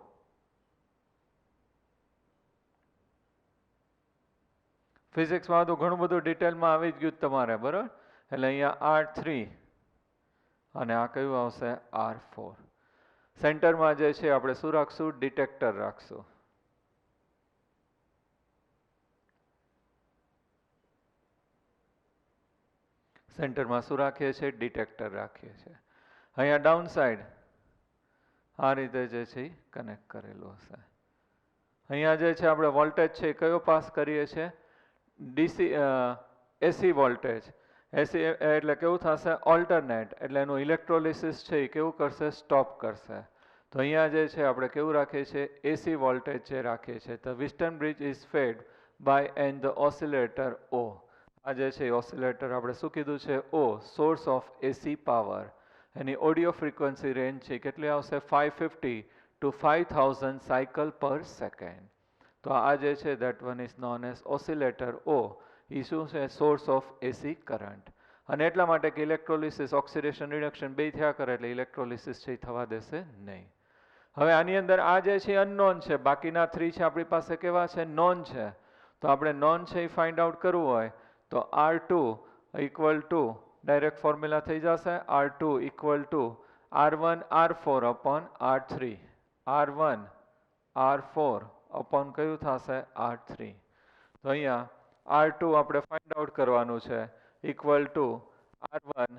ફિઝિક્સમાં તો ઘણું બધું ડિટેલમાં આવી જ ગયું તમારે, બરાબર? એટલે અહીંયા R3 અને આ કયું આવશે? R4. સેન્ટરમાં જે છે આપણે શું રાખશું? ડિટેક્ટર રાખશું. સેન્ટરમાં શું રાખીએ છીએ? ડિટેક્ટર રાખીએ છીએ. અહીંયા ડાઉન સાઈડ આ રીતે જે છે એ કનેક્ટ કરેલું હશે. અહીંયા જે છે આપણે વોલ્ટેજ છે એ કયો પાસ કરીએ છીએ? AC voltage. એસી એટલે કેવું થશે? ઓલ્ટરનેટ. એટલે એનું ઇલેક્ટ્રોલિસિસ છે એ કેવું કરશે? સ્ટોપ કરશે. તો અહીંયા જે છે આપણે કેવું રાખીએ છીએ? એસી વોલ્ટેજ જે રાખીએ છીએ. તો Wheatstone bridge is fed by and the oscillator O. આ જે છે ઓસિલેટર આપણે શું કીધું છે O, source of AC power. Any audio frequency range છે કેટલી આવશે 550 to 5000 સાયકલ પર સેકન્ડ. તો આ જે છે that one is known as oscillator O. એ શું છે સોર્સ ઓફ એસી કરંટ. અને એટલા માટે કે ઇલેક્ટ્રોલિસિસ ઓક્સિડેશન રિડક્શન બે થયા કરે એટલે ઇલેક્ટ્રોલિસિસ છે થવા દેશે નહીં. હવે આની અંદર આ જે છે અનનોન છે, બાકીના 3 છે આપણી પાસે કેવા છે નોન છે. તો આપણે નોન છે એ ફાઇન્ડ આઉટ કરવું હોય તો R2 equal to direct formula થઈ જશે R2 equal to R1 R4 upon R3. R1 R4 upon કયું થશે R3. તો અહીંયા R2 આપણે ફાઇન્ડ આઉટ કરવાનું છે equal to R1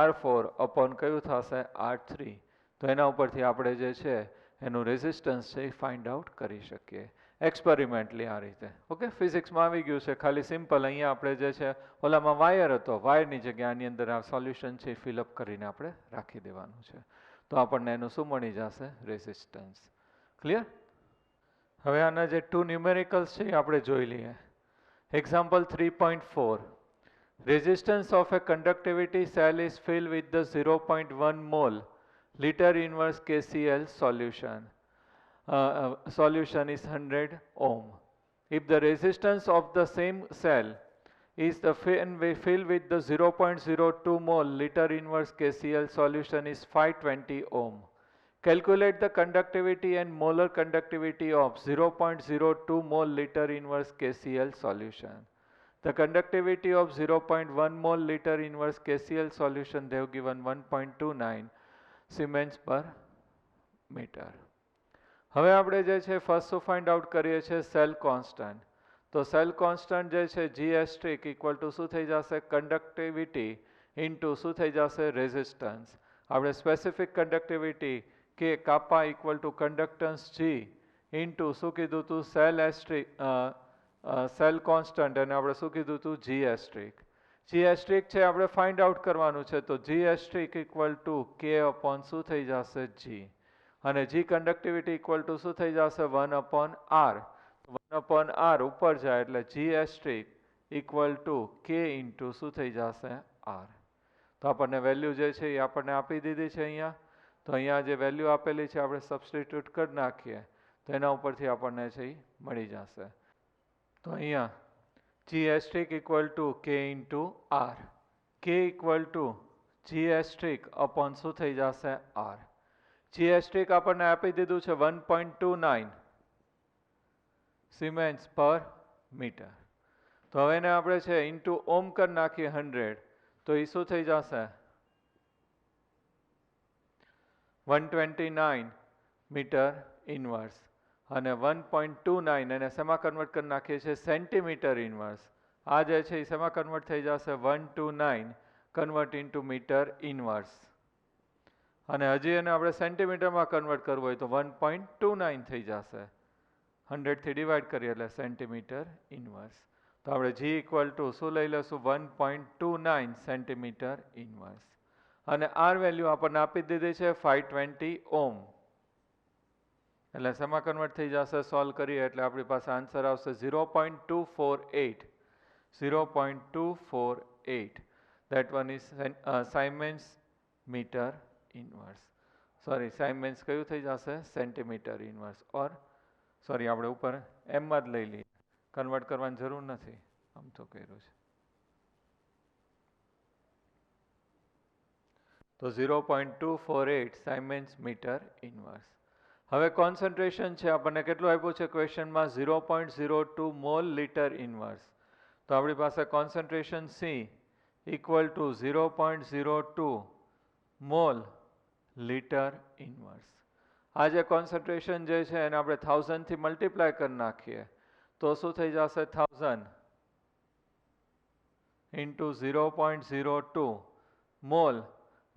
R4 upon કયું થશે R3. તો એના ઉપરથી આપણે જે છે એનું રેઝિસ્ટન્સ છે એ ફાઇન્ડ આઉટ કરી શકીએ એક્સપેરિમેન્ટલી આ રીતે. ઓકે, ફિઝિક્સમાં આવી ગયું છે, ખાલી સિમ્પલ અહીંયા આપણે જે છે ઓલામાં વાયર હતો, વાયરની જગ્યાએ આની અંદર આ સોલ્યુશન છે ફિલઅપ કરીને આપણે રાખી દેવાનું છે. તો આપણને એનું શું મળી જશે રેઝિસ્ટન્સ. ક્લિયર? હવે આના જે 2 ન્યુમેરિકલ્સ છે એ આપણે જોઈ લઈએ. Example 3.4. Resistance of a conductivity cell is filled with the 0.1 mole liter inverse KCl solution. Solution is 100 ohm. If the resistance of the same cell is filled with the 0.02 mole liter inverse KCl solution is 520 ohm. Calculate the conductivity and molar conductivity of 0.02 mole liter inverse KCl solution. The conductivity of 0.1 mole liter inverse KCl solution they have given 1.29 Siemens per meter. હવે આપણે જે છે first શું find out કરીએ છીએ cell constant. તો cell constant જે છે જીએસ્ટ્રિક ઇક્વલ ટુ શું થઈ જશે કંડક્ટિવિટી ઇન્ટુ શું થઈ જશે રેઝિસ્ટન્સ. આપણે specific conductivity K kappa equal to conductance G into શું કીધું હતું સેલ કોન્સ્ટન્ટ અને આપણે શું કીધું હતું જીએસ્ટ્રિક. જીએસ્ટ્રિક છે આપણે ફાઇન્ડ આઉટ કરવાનું છે તો જીએસ્ટ્રિક ઇક્વલ ટુ કે અપોન શું થઈ જશે જી અને જી કંડક્ટિવિટી ઇક્વલ ટુ શું થઈ જશે 1 અપોન આર. 1 અપોન આર ઉપર જાય એટલે જીએસ્ટ્રિક ઇક્વલ ટુ કે ઇન્ટુ શું થઈ જશે આર. તો આપણને વેલ્યુ જે છે એ આપણને આપી દીધી છે અહીંયા. તો અહીંયા જે વેલ્યુ આપેલી છે આપણે સબસ્ટિટ્યુટ કરી નાખીએ તો એના ઉપરથી આપણને છે એ મળી જશે. તો અહીંયા જીએસ્ટ્રિક equal to K into R, કે ઇક્વલ ટુ જીએસ્ટ્રિક અપોન શું થઈ જશે આર. જીએસ્ટ્રિક આપણને આપી દીધું છે 1.29 સિમેન્સ પર મીટર. તો હવે એને આપણે છે ઇન્ટુ ઓમ કરી નાખીએ 100 તો એ શું થઈ જશે 129 મીટર ઇનવર્સ અને 1.29 એને શેમાં કન્વર્ટ કરી નાખીએ છીએ સેન્ટીમીટર ઇનવર્સ. આ જે છે એ શેમાં કન્વર્ટ થઈ જશે 129 કન્વર્ટ ઇન્ટુ મીટર ઇનવર્સ અને હજી એને આપણે સેન્ટીમીટરમાં કન્વર્ટ કરવું હોય તો 1.29 થઈ જશે 100 થી ડિવાઈડ કરીએ એટલે સેન્ટીમીટર ઇનવર્સ. તો આપણે જી ઇક્વલ ટુ શું લઈ લઈશું 1.29 સેન્ટીમીટર ઇનવર્સ અને આર વેલ્યુ આપણને આપી દીધી છે 520 ઓમ એટલે શેમાં કન્વર્ટ થઈ જશે સોલ્વ કરીએ એટલે આપણી પાસે આન્સર આવશે 0.248 0.248 that one is Siemens meter inverse. Sorry siemens કયું થઈ જશે સેન્ટીમીટર ઇનવર્સ ઓર સોરી આપણે ઉપર એમમાં જ લઈ લઈએ કન્વર્ટ કરવાની જરૂર નથી આમ તો કર્યું છે. તો 0.248 સાયમેન્સ મીટર ઇનવર્સ. હવે કોન્સન્ટ્રેશન છે આપણને કેટલું આપ્યું છે ક્વેશ્ચનમાં 0.02 મોલ લીટર ઇનવર્સ. તો આપણી પાસે concentration C equal to 0.02 mall litre inverse. આ જે કોન્સન્ટ્રેશન જે છે એને આપણે 1000 થી મલ્ટીપ્લાય કરી નાખીએ તો શું થઈ જશે 1000 into 0.02 mole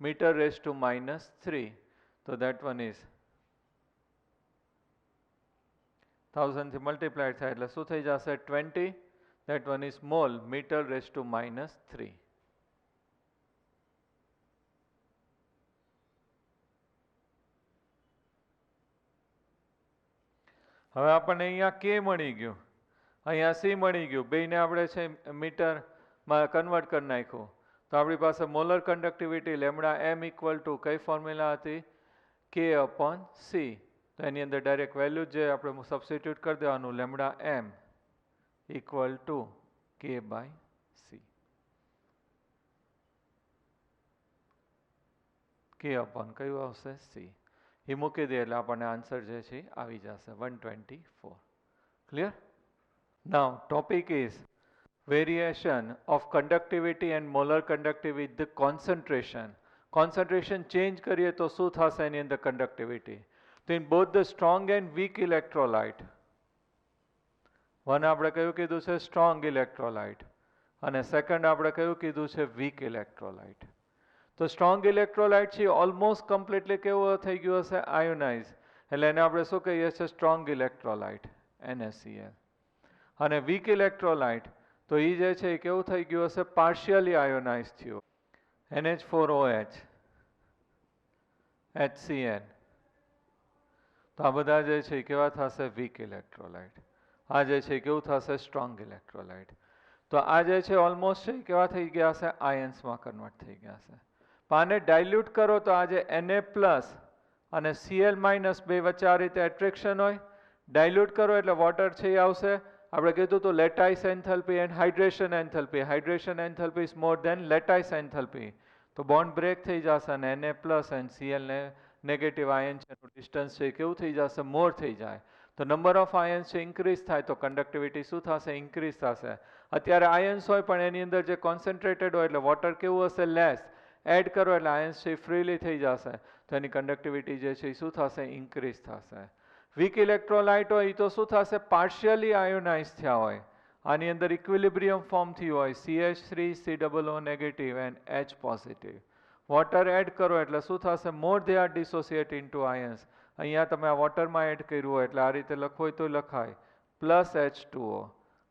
metre raise to -3. તો દેટ વન ઇઝ 1000 થી મલ્ટીપ્લાય થાય એટલે શું થઈ જશે 20. That one is mole metre raise to -3. હવે આપણને અહીંયા કે મળી ગયું અહીંયા સી મળી ગયું, બેને આપણે છે મીટરમાં કન્વર્ટ કરી નાખ્યું, તો આપણી પાસે molar conductivity lambda M equal to કઈ ફોર્મ્યુલા હતી, કે અપોન સી. તો એની અંદર ડાયરેક્ટ વેલ્યુ જે આપણે સબસ્ટિટ્યુટ કરી દેવાનું, લેમડા એમ ઇક્વલ ટુ કે બાય સી, કે અપોન કયું આવશે, સી. એ મૂકી દે એટલે આપણને આન્સર જે છે આવી જશે 124. Clear? Now topic is variation of conductivity and molar conductivity with the concentration. Concentration change કરીએ તો શું થશે એની અંદર conductivity? તો in both the strong and weak electrolyte, one આપણે કયું કીધું છે strong electrolyte અને second આપણે કયું કીધું છે weak electrolyte. તો strong electrolyte છે almost completely કેવું થઈ ગયું હશે, ionize, એટલે એને આપણે શું કહીએ છીએ, strong electrolyte NaCl. અને weak electrolyte તો એ જે છે એ કેવું થઈ ગયું હશે, પાર્શિયલી આયોનાઇઝ થયું, NH4OH HCN. તો આ બધા જે છે એ કેવા થશે, વીક ઇલેક્ટ્રોલાઇટ. આ જે છે કેવું થશે, સ્ટ્રોંગ ઇલેક્ટ્રોલાઇટ. તો આ જે છે ઓલમોસ્ટ છે કેવા થઈ ગયા છે, આયન્સમાં કન્વર્ટ થઈ ગયા છે. પણ આને ડાયલ્યુટ કરો તો આ જે Na+ અને Cl- બે વચ્ચે આ રીતે એટ્રેક્શન હોય, ડાયલ્યુટ કરો એટલે વોટર છે એ આવશે. આપણે કીધું તો lattice enthalpy and hydration enthalpy, hydration enthalpy is more than lattice enthalpy. તો બોન્ડ બ્રેક થઈ જશે અને Na+ એન્ડ Cl ને નેગેટિવ આયન છે એનું ડિસ્ટન્સ છે કેવું થઈ જશે, મોર થઈ જાય. તો નંબર ઓફ આયન્સ છે ઇન્ક્રીઝ થાય તો કંડક્ટિવિટી શું થશે, ઇન્ક્રીઝ થશે. અત્યારે આયન્સ હોય પણ એની અંદર જે કોન્સન્ટ્રેટેડ હોય એટલે વોટર કેવું હશે, લેસ. એડ કરો એટલે આયન્સ છે ફ્રીલી થઈ જશે તો એની કંડક્ટિવિટી જે છે એ શું થશે, ઇન્ક્રીઝ થશે. વીક ઇલેક્ટ્રોલાઇટ હોય એ તો શું થશે, પાર્શિયલી આયોનાઇઝ થયા હોય, આની અંદર ઇક્વિલિબ્રિયમ ફોર્મ થયું હોય, CH3 COO negative and H positive. Water add કરો એટલે શું થશે, more they are dissociate into ions. અહીંયા તમે આ વોટરમાં એડ કર્યું હોય એટલે આ રીતે લખવું હોય તો લખાય, પ્લસ H2O.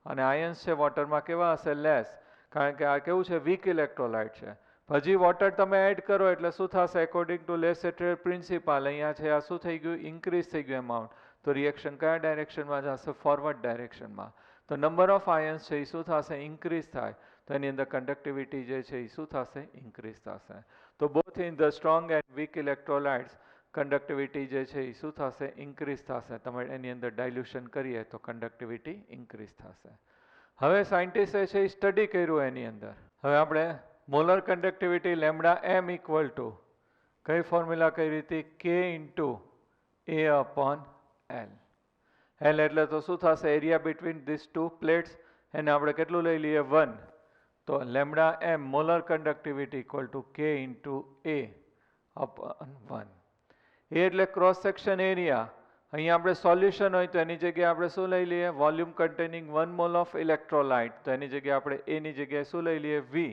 અને આયન્સ છે વોટરમાં કેવા હશે, લેસ, કારણ કે આ કેવું છે, વીક ઇલેક્ટ્રોલાઇટ છે. હજી વોટર તમે એડ કરો એટલે શું થશે, એકોર્ડિંગ ટુ લેસેટર પ્રિન્સિપાલ અહીંયા છે આ શું થઈ ગયું, ઇન્ક્રીઝ થઈ ગયું એમાઉન્ટ. તો રિએક્શન કયા ડાયરેક્શનમાં જશે, ફોરવર્ડ ડાયરેક્શનમાં. તો નંબર ઓફ આયન્સ છે એ શું થશે, ઇન્ક્રીઝ થાય તો એની અંદર કંડક્ટિવિટી જે છે એ શું થશે, ઇન્ક્રીઝ થશે. તો both in the strong and weak electrolytes conductivity જે છે એ શું થશે, ઇન્ક્રીઝ થશે. તમે એની અંદર ડાયલ્યુશન કરીએ તો કંડક્ટિવિટી ઇન્ક્રીઝ થશે. હવે સાયન્ટિસ્ટે છે એ સ્ટડી કર્યું એની અંદર. હવે આપણે molar conductivity lambda M equal to કઈ ફોર્મ્યુલા કઈ રીતે, K ઇન્ટુ A/L. L એટલે તો શું થશે, area between this two plates, એને આપણે કેટલું લઈ લઈએ, 1. તો lambda M molar conductivity equal to K into A/1. એ એટલે ક્રોસ સેક્શન એરિયા. અહીંયા આપણે સોલ્યુશન હોય તો એની જગ્યાએ આપણે શું લઈ લઈએ, volume containing 1 mall of electrolyte. તો એની જગ્યાએ આપણે એની જગ્યાએ શું લઈ લઈએ, V.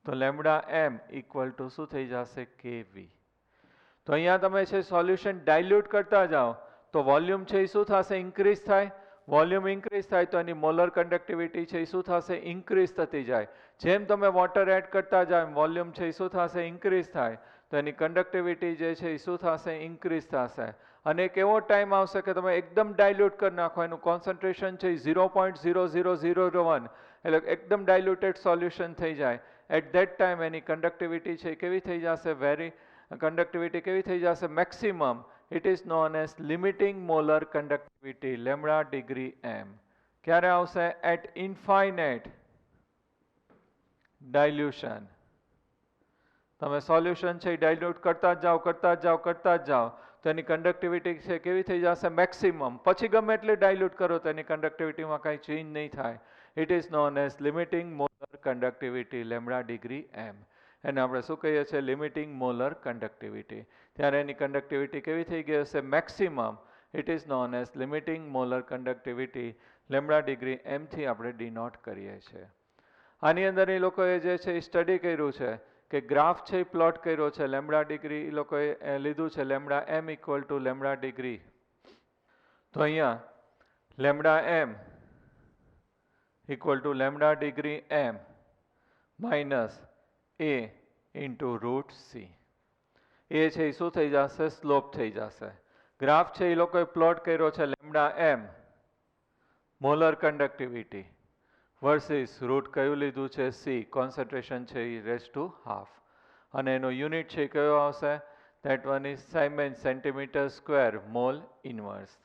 તો લેમડા એમ ઇક્વલ ટુ શું થઈ જશે, KV. તો અહીંયા તમે છે સોલ્યુશન ડાયલ્યુટ કરતા જાઓ તો વોલ્યુમ છે એ શું થશે, ઇન્ક્રીઝ થાય. વોલ્યુમ ઇન્ક્રીઝ થાય તો એની મોલર કંડક્ટિવિટી છે એ શું થશે, ઇન્ક્રીઝ થતી જાય. જેમ તમે વોટર એડ કરતા જાઓ વોલ્યુમ છે એ શું થશે, ઇન્ક્રીઝ થાય તો એની કંડક્ટિવિટી જે છે એ શું થશે, ઇન્ક્રીઝ થશે. અને એક એવો ટાઈમ આવશે કે તમે એકદમ ડાયલ્યુટ કરી નાખો, એનું કોન્સન્ટ્રેશન છે 0.0001 એટલે એકદમ ડાયલ્યુટેડ સોલ્યુશન થઈ જાય. એટ ધેટ ટાઈમ એની કંડક્ટિવિટી છે કેવી થઈ જશે, કંડક્ટિવિટી કેવી થઈ જશે, maximum. It is known as limiting molar conductivity lambda degree M. ક્યારે આવશે, એટ ઇન્ફાઇનાઇટ ડાયલ્યુશન. તમે સોલ્યુશન છે ડાયલ્યુટ કરતા જ જાઓ કરતા જ જાઓ કરતા જ જાઓ તો એની કંડક્ટિવિટી છે કેવી થઈ જશે, મેક્સિમમ. પછી ગમે એટલે ડાયલ્યુટ કરો તો એની કંડક્ટિવિટીમાં કાંઈ ચેન્જ નહીં થાય. It is known as limiting molar conductivity lambda degree M. એને આપણે શું કહીએ છીએ, લિમિટિંગ મોલર કંડક્ટિવિટી. ત્યારે એની કંડક્ટિવિટી કેવી થઈ ગઈ હશે, maximum. It is known as limiting molar conductivity lambda degree એમથી આપણે ડિનોટ કરીએ છીએ. આની અંદર એ લોકોએ જે છે એ સ્ટડી કર્યું છે કે ગ્રાફ છે એ પ્લોટ કર્યો છે, લેમડા ડિગ્રી એ લોકોએ લીધું છે, lambda M equal to lambda degree. તો અહીંયા lambda M equal to lambda degree M minus A into root C. એ છે એ શું થઈ જશે, સ્લોપ થઈ જશે. ગ્રાફ છે એ લોકોએ પ્લોટ કર્યો છે lambda M molar conductivity versus root કયું લીધું છે સી, કોન્સન્ટ્રેશન છે એ રેઝ ટુ હાફ, અને એનો યુનિટ છે કયો આવશે, that one is Siemens centimeter square mole inverse.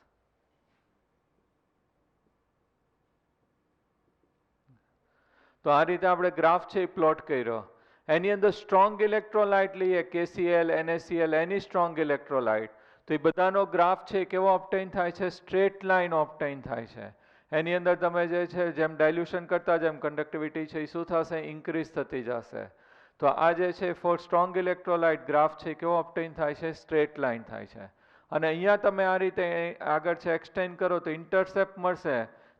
તો આ રીતે આપણે ગ્રાફ છે એ પ્લોટ કર્યો. એની અંદર સ્ટ્રોંગ ઇલેક્ટ્રોલાઇટ લઈએ, KCl, NaCl, એની સ્ટ્રોંગ ઇલેક્ટ્રોલાઇટ, તો એ બધાનો ગ્રાફ છે કેવો ઓબ્ટેન થાય છે, સ્ટ્રેટ લાઇન ઓબ્ટેન થાય છે. એની અંદર તમે જે છે જેમ ડાયલ્યુશન કરતા જેમ કન્ડક્ટિવિટી છે એ શું થશે, ઇન્ક્રીઝ થતી જશે. તો આ જે છે ફોર સ્ટ્રોંગ ઇલેક્ટ્રોલાઇટ ગ્રાફ છે કેવો ઓબ્ટેન થાય છે, સ્ટ્રેટ લાઇન થાય છે. અને અહીંયા તમે આ રીતે આગળ છે એક્સટેન્ડ કરો તો ઇન્ટરસેપ્ટ મળશે,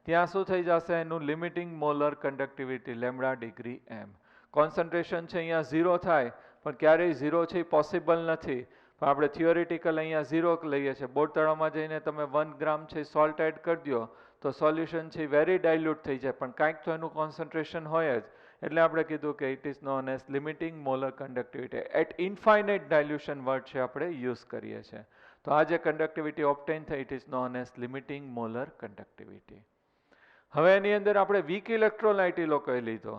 ત્યાં શું થઈ જશે, એનું limiting molar conductivity lambda degree M. Concentration છે અહીંયા 0 થાય, પણ ક્યારેય 0 છે એ પોસિબલ નથી, પણ આપણે થિયોરિટિકલ અહીંયા 0 લઈએ છીએ. બોટ તળાવમાં જઈને તમે 1 ગ્રામ છે સોલ્ટ એડ કરી દો તો સોલ્યુશન છે વેરી ડાયલ્યુટ થઈ જાય, પણ કાંઈક તો એનું કોન્સન્ટ્રેશન હોય જ, એટલે આપણે કીધું કે it is known as limiting molar conductivity. At infinite dilution word છે આપણે યુઝ કરીએ છીએ. તો આ જે કન્ડક્ટિવિટી ઓબ્ટેન થઈ it is known as limiting molar conductivity. હવે એની અંદર આપણે વીક ઇલેક્ટ્રોલાઇટ એ લોકોએ લીધો,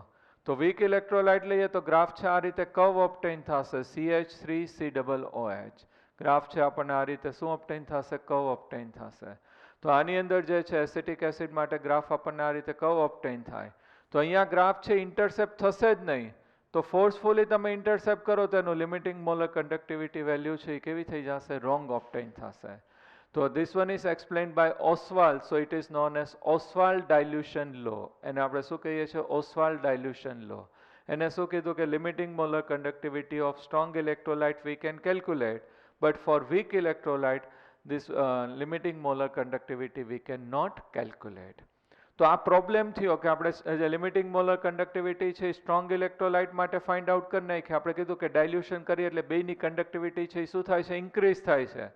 તો વીક ઇલેક્ટ્રોલાઇટ લઈએ તો ગ્રાફ છે આ રીતે કર્વ ઓબ્ટેન થશે, CH3COOH ગ્રાફ છે આપણને આ રીતે શું ઓબ્ટેન થશે, કર્વ ઓબ્ટેન થશે. તો આની અંદર જે છે એસિટિક એસિડ માટે ગ્રાફ આપણને આ રીતે કર્વ ઓબ્ટેન થાય. તો અહીંયા ગ્રાફ છે ઇન્ટરસેપ્ટ થશે જ નહીં, તો ફોર્સફુલી તમે ઇન્ટરસેપ્ટ કરો તો એનું લિમિટિંગ મોલર કન્ડક્ટિવિટી વેલ્યુ છે એ કેવી થઈ જશે, રોંગ ઓબ્ટેન થશે. તો this one is explained by Ostwald, so it is known as Ostwald dilution law. એને આપણે શું કહીએ છીએ, Ostwald dilution law. એને શું કીધું કે limiting molar conductivity of strong electrolyte we can calculate, but for weak electrolyte this limiting molar conductivity we cannot calculate. તો આ પ્રોબ્લેમ થયો કે આપણે જે લિમિટિંગ મોલર કન્ડક્ટિવિટી છે સ્ટ્રોંગ ઇલેક્ટ્રોલાઇટ માટે ફાઇન્ડ આઉટ કરી નાખી. આપણે કીધું કે ડાયલ્યુશન કરીએ એટલે બેયની કન્ડક્ટિવિટી છે એ શું થાય છે, ઇન્ક્રીઝ થાય છે.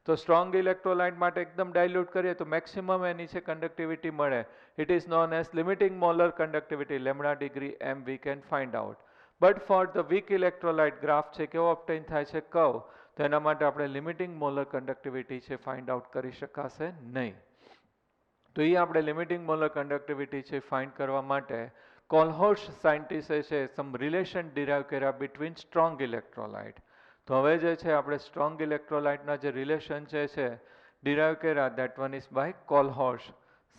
તો સ્ટ્રોંગ ઇલેક્ટ્રોલાઇટ માટે એકદમ ડાયલ્યુટ કરીએ તો મેક્સિમમ એની છે કન્ડક્ટિવિટી મળે. It is known as limiting molar conductivity lambda degree M we can find out. But for the weak electrolyte graph છે કેવો ઓબ્ટેન થાય છે, કર્વ, તો એના માટે આપણે લિમિટિંગ મોલર કન્ડક્ટિવિટી છે ફાઇન્ડ આઉટ કરી શકાશે નહીં. તો એ આપણે લિમિટિંગ મોલર કન્ડક્ટિવિટી છે ફાઇન્ડ કરવા માટે કોલહોર્સ સાયન્ટિસ્ટે છે સમ રિલેશન ડિરાઇવ કર્યા બિટવીન સ્ટ્રોંગ ઇલેક્ટ્રોલાઇટ. તો હવે જે છે આપણે સ્ટ્રોંગ ઇલેક્ટ્રોલાઇટના જે રિલેશન છે ડિરાઇવ કર્યા, that one is by Kohlrausch.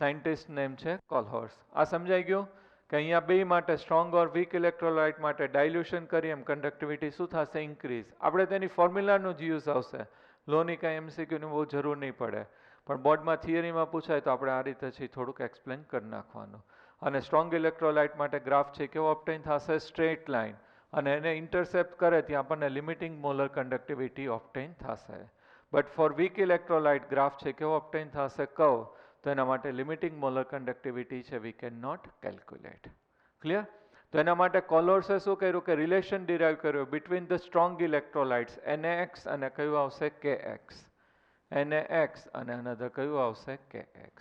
Scientist name છે કોલહોર્સ. આ સમજાઈ ગયું કે અહીંયા બે માટે સ્ટ્રોંગ ઓર વીક ઇલેક્ટ્રોલાઇટ માટે ડાયલ્યુશન કરીએ એમ કન્ડક્ટિવિટી શું થશે, ઇન્ક્રીઝ. આપણે તેની ફોર્મ્યુલાનું જ યુઝ આવશે, લોની કાંઈ MCQની બહુ જરૂર નહીં પડે, પણ બોર્ડમાં થિયરીમાં પૂછાય તો આપણે આ રીતે છે થોડુંક એક્સપ્લેન કરી નાખવાનું. અને સ્ટ્રોંગ ઇલેક્ટ્રોલાઇટ માટે ગ્રાફ છે કેવો ઓબ્ટેન થશે, સ્ટ્રેટ લાઇન, અને એને ઇન્ટરસેપ્ટ કરે ત્યાં આપણને લિમિટિંગ મોલર કન્ડક્ટિવિટી ઓબ્ટેન થશે. But for weak electrolyte graph છે કેવો ઓબ્ટેન થશે, કર્વ, તો એના માટે લિમિટિંગ મોલર કન્ડક્ટિવિટી છે we can not calculate. Clear? તો એના માટે કોલહોર્સે શું કર્યું કે રિલેશન ડિરાઇવ કર્યું between the strong electrolytes NaX અને કયું આવશે, KX. NaX અને અનધર કયું આવશે, KX.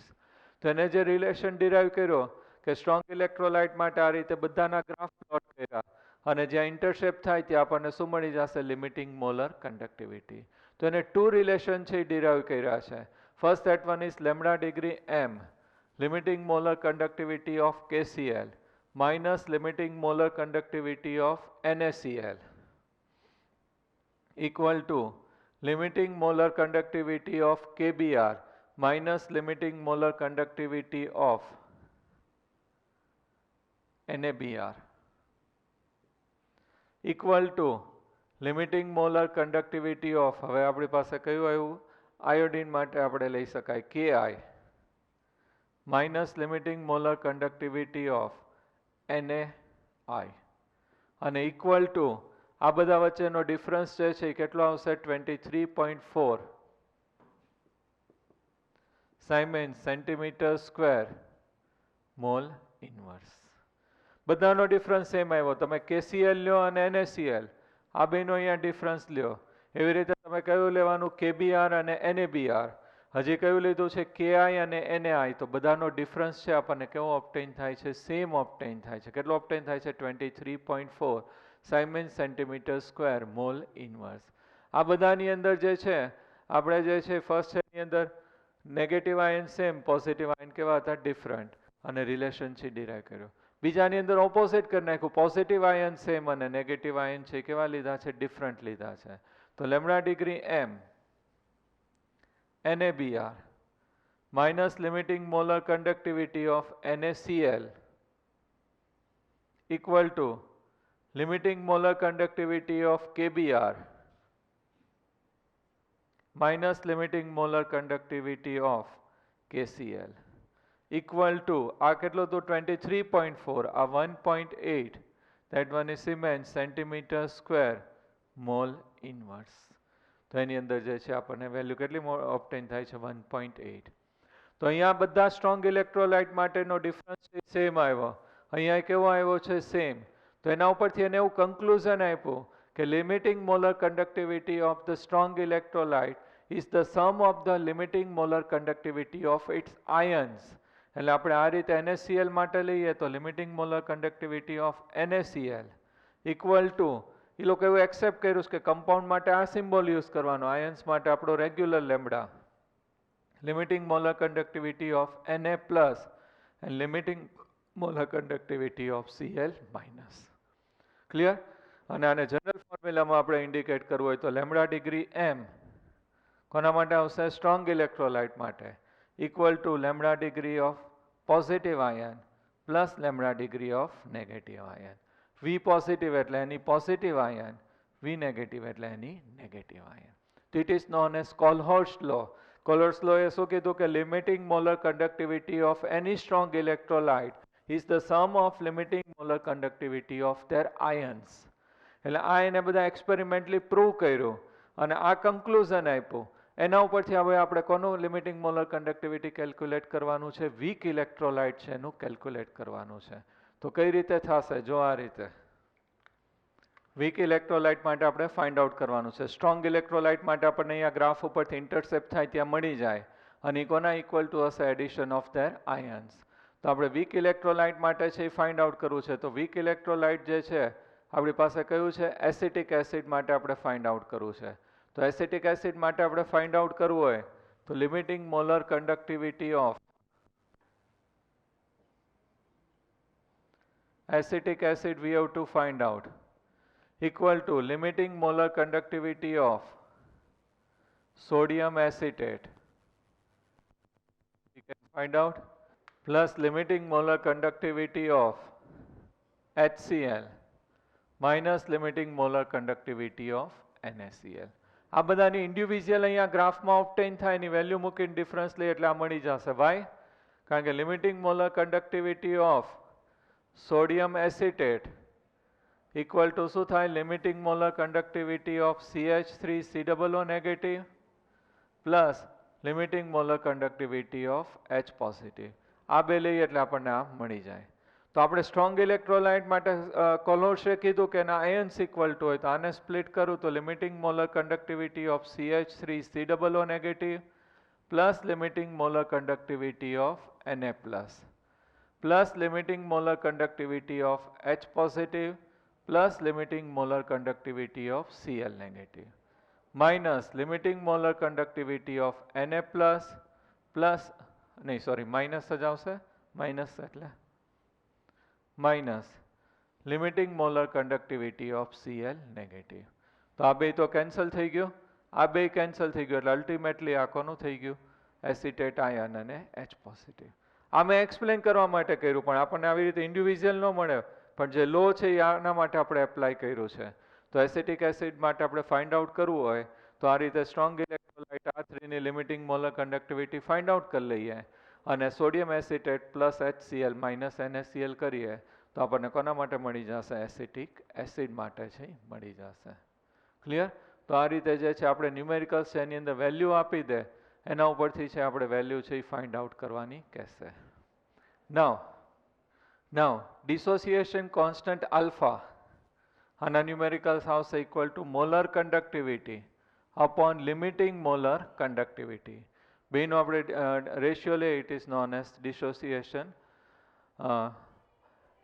તો એને જે રિલેશન ડિરાઇવ કર્યો કે સ્ટ્રોંગ ઇલેક્ટ્રોલાઇટ માટે આ રીતે બધાના ગ્રાફ પ્લોટ કર્યા અને જ્યાં ઇન્ટરસેપ્ટ થાય ત્યાં આપણને શું મળી જશે, લિમિટિંગ મોલર કન્ડક્ટિવિટી. તો એને ટુ રિલેશન છે ડિરાઇવ કર્યા છે. First that one is lambda degree m, limiting molar conductivity of KCl minus limiting molar conductivity of NaCl equal to limiting molar conductivity of KBr minus limiting molar conductivity of NaBr equal to limiting molar conductivity of, હવે આપણી પાસે કયું આવ્યું, iodine માટે આપણે લઈ શકાય Ki minus limiting molar conductivity of NaI અને equal to આ બધા વચ્ચેનો ડિફરન્સ જે છે કેટલો આવશે, 23.4 Siemens centimeter square mole inverse. બધાનો ડિફરન્સ સેમ આવ્યો. તમે KCl લ્યો અને NaCl આ બેનો અહીંયા ડિફરન્સ લ્યો. એવી રીતે તમે કયું લેવાનું, KBr અને NaBr. હજી કયું લીધું છે, Ki અને NaI. તો બધાનો ડિફરન્સ છે આપણને કેવો ઓબ્ટેન થાય છે, સેમ ઓબ્ટેન થાય છે. કેટલો ઓબ્ટેન થાય છે, 23.4 Siemens centimeter square mole inverse. આ બધાની અંદર જે છે આપણે જે છે ફર્સ્ટ છે એની અંદર negative ion same, positive ion કેવા હતા? ડિફરન્ટ. અને રિલેશનશીપ ડિરાઈવ કર્યો. બીજાની અંદર ઓપોઝિટ કરી નાખ્યું, પોઝિટિવ આયન સેમ અને નેગેટિવ આયન છે કેવા લીધા છે? ડિફરન્ટ લીધા છે. તો lambda degree m NaBr minus limiting molar conductivity of NaCl equal to limiting molar conductivity of KBr minus limiting molar conductivity of KCl equal to આ કેટલો તો 23.4, આ 1.8, that one is Siemens centimeter square mole inverse. તો એની અંદર જે છે આપણને value કેટલી ઓબ્ટેન થાય છે? 1.8. તો અહીંયા બધા સ્ટ્રોંગ ઇલેક્ટ્રોલાઇટ માટેનો ડિફરન્સ સેમ આવ્યો, અહીંયા કેવો આવ્યો છે? સેમ. તો એના ઉપરથી એને એવું કન્ક્લુઝન આપ્યું કે limiting molar conductivity of the strong electrolyte is the sum of the limiting molar conductivity of its ions. એટલે આપણે આ રીતે NaCl માટે લઈએ તો limiting molar conductivity of NaCl equal to, એ લોકો એવું એક્સેપ્ટ કર્યું કે કમ્પાઉન્ડ માટે આ સિમ્બોલ યુઝ કરવાનો, આયન્સ માટે આપણો regular lambda, limiting molar conductivity of Na plus and limiting molar conductivity of Cl minus. Clear? અને આને જનરલ ફોર્મ્યુલામાં આપણે ઇન્ડિકેટ કરવું હોય તો લેમ્બડા ડિગ્રી m કોના માટે આવશે? સ્ટ્રોંગ ઇલેક્ટ્રોલાઇટ માટે equal to lambda degree of positive ion plus lambda degree of negative ion. V positive એટલે એની પોઝિટિવ આયન, V નેગેટિવ એટલે એની negative ion. It is known as Colhorst law. Colhorst law એ શું કીધું કે limiting molar conductivity of any strong electrolyte is the sum of limiting molar conductivity of their ions. એટલે આ એને બધા એક્સપેરિમેન્ટલી પ્રૂવ કર્યું અને આ કન્ક્લુઝન આપ્યું. એના ઉપરથી હવે આપણે કોનું લિમિટિંગ મોલર કંડક્ટિવિટી કેલ્ક્યુલેટ કરવાનું છે? વીક ઇલેક્ટ્રોલાઇટ છે એનું કેલ્ક્યુલેટ કરવાનું છે. તો કઈ રીતે થશે? જો આ રીતે વીક ઇલેક્ટ્રોલાઇટ માટે આપણે ફાઇન્ડ આઉટ કરવાનું છે. સ્ટ્રોંગ ઇલેક્ટ્રોલાઇટ માટે આપણને અહીંયા ગ્રાફ ઉપરથી ઇન્ટરસેપ્ટ થાય ત્યાં મળી જાય અને કોના ઇક્વલ ટુ હશે? Addition of their ions. તો આપણે વીક ઇલેક્ટ્રોલાઇટ માટે છે એ ફાઇન્ડ આઉટ કરવું છે. તો વીક ઇલેક્ટ્રોલાઇટ જે છે આપણી પાસે કયું છે? એસિટિક એસિડ માટે આપણે ફાઇન્ડ આઉટ કરવું છે. તો એસિટિક એસિડ માટે આપણે ફાઇન્ડ આઉટ કરવું હોય તો limiting molar conductivity of acetic acid we have to find out equal to limiting molar conductivity of sodium acetate, we can find out, plus limiting molar conductivity of HCl minus limiting molar conductivity of NaCl. આ બધાની individual અહીંયા ગ્રાફમાં ઓબ્ટેન થાય એની value મૂકીને difference લઈએ એટલે આ મળી જશે. વાય? કારણ કે limiting molar conductivity of sodium acetate equal to શું થાય? Limiting molar conductivity of CH3COO negative plus limiting molar conductivity of H positive. આ બે લઈએ એટલે આપણને આ મળી જાય. તો આપણે સ્ટ્રોંગ ઇલેક્ટ્રોલાઇટ માટે કોલ્હોર્સ્ટે કીધું કે એના આયન્સ ઇક્વલ ટુ હોય તો આને સ્પ્લિટ કરું તો limiting molar conductivity of CH3COO negative plus limiting molar conductivity of Na plus limiting molar conductivity of H positive plus limiting molar conductivity of Cl negative minus limiting molar conductivity of Na plus નહીં sorry minus જ આવશે, minus એટલે minus limiting molar conductivity of Cl negative. તો આ બે તો cancel થઈ ગયું, આ બે કેન્સલ થઈ ગયું એટલે અલ્ટિમેટલી આ કોનું થઈ ગયું? એસિટેટ આયન અને H પોઝિટિવ. આ મેં એક્સપ્લેન કરવા માટે કર્યું પણ આપણને આવી રીતે ઇન્ડિવિજ્યુઅલ ન મળે પણ જે લો છે એ આના માટે આપણે એપ્લાય કર્યું છે. તો એસિટિક એસિડ માટે આપણે ફાઇન્ડ આઉટ કરવું હોય તો આ રીતે સ્ટ્રોંગ ઇલેક્ટ્રોલાઇટ R3 ની limiting molar conductivity find out કરી લઈએ અને sodium acetate plus HCl minus NaCl કરીએ તો આપણને કોના માટે મળી જશે? એસિટિક એસિડ માટે છે મળી જશે. ક્લિયર? તો આ રીતે જે છે આપણે ન્યુમેરિકલ્સ છે એની અંદર વેલ્યુ આપી દે એના ઉપરથી છે આપણે વેલ્યુ છે એ ફાઇન્ડ આઉટ કરવાની કહેશે. નાઉ ડિસોસિએશન કોન્સ્ટન્ટ આલ્ફા આના ન્યુમેરિકલ્સ આવશે equal to molar conductivity upon limiting molar conductivity. બેનો આપણે રેશિયો લે it is known as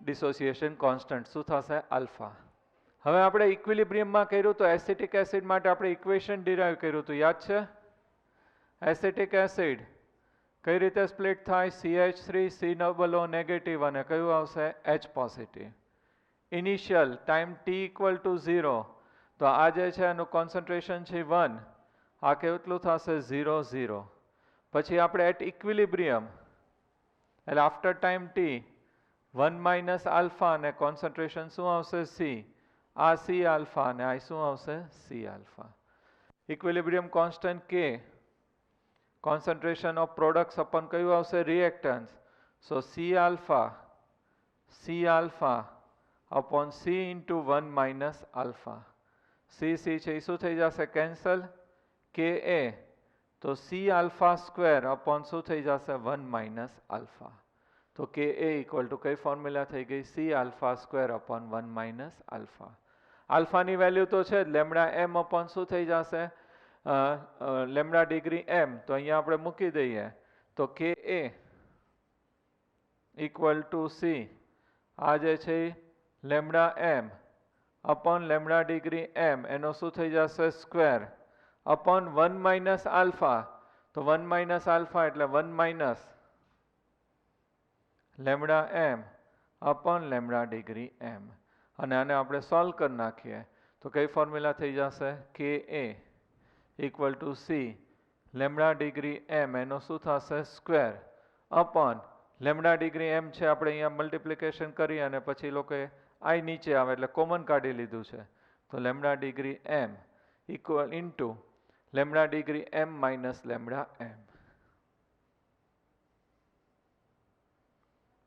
dissociation constant શું થશે? આલ્ફા. હવે આપણે ઇક્વિલિબ્રિયમમાં કર્યું તો એસિટિક એસિડ માટે આપણે ઇક્વેશન ડિરાઈવ કર્યું હતું, યાદ છે? એસિટિક એસિડ કઈ રીતે સ્પ્લિટ થાય? CH3 C નેગેટિવ અને કયું આવશે? H positive. Initial time t equal to 0, તો આ જે છે એનું કોન્સન્ટ્રેશન છે 1, આ કેટલું થશે? 0 0. પછી આપણે એટ ઇક્વિલિબ્રિયમ એટલે after time t 1 minus alpha અને કોન્સન્ટ્રેશન શું આવશે? C. આ C આલ્ફા અને આ શું આવશે? C alpha. Equilibrium constant K, concentration of products upon કયું આવશે? reactants. So C alpha upon C into 1 minus alpha. C છે એ શું થઈ જશે? કેન્સલ. Ka તો C alpha square upon શું થઈ જશે? 1 minus alpha. તો Ka equal to કઈ ફોર્મ્યુલા થઈ ગઈ? C alpha square upon 1 minus alpha. આલ્ફાની વેલ્યુ તો છે જ, લેમડા m upon શું થઈ જશે? લેમડા ડિગ્રી m, તો અહીંયા આપણે મૂકી દઈએ તો Ka ઇક્વલ ટુ C, આ જે છે lambda m upon lambda degree m એનો શું થઈ જશે? સ્ક્વેર અપોન 1 માઇનસ આલ્ફા, તો 1 માઇનસ આલ્ફા એટલે 1 minus lambda m upon lambda degree m. અને આને આપણે સોલ્વ કરી નાખીએ તો કઈ ફોર્મ્યુલા થઈ જશે? Ka equal to C lambda degree m એનો શું થશે? Square upon lambda degree m છે આપણે અહીંયા મલ્ટિપ્લિકેશન કરી અને પછી લોકોએ આઈ નીચે આવે એટલે કોમન કાઢી લીધું છે, તો lambda degree m equal into lambda degree m minus lambda m.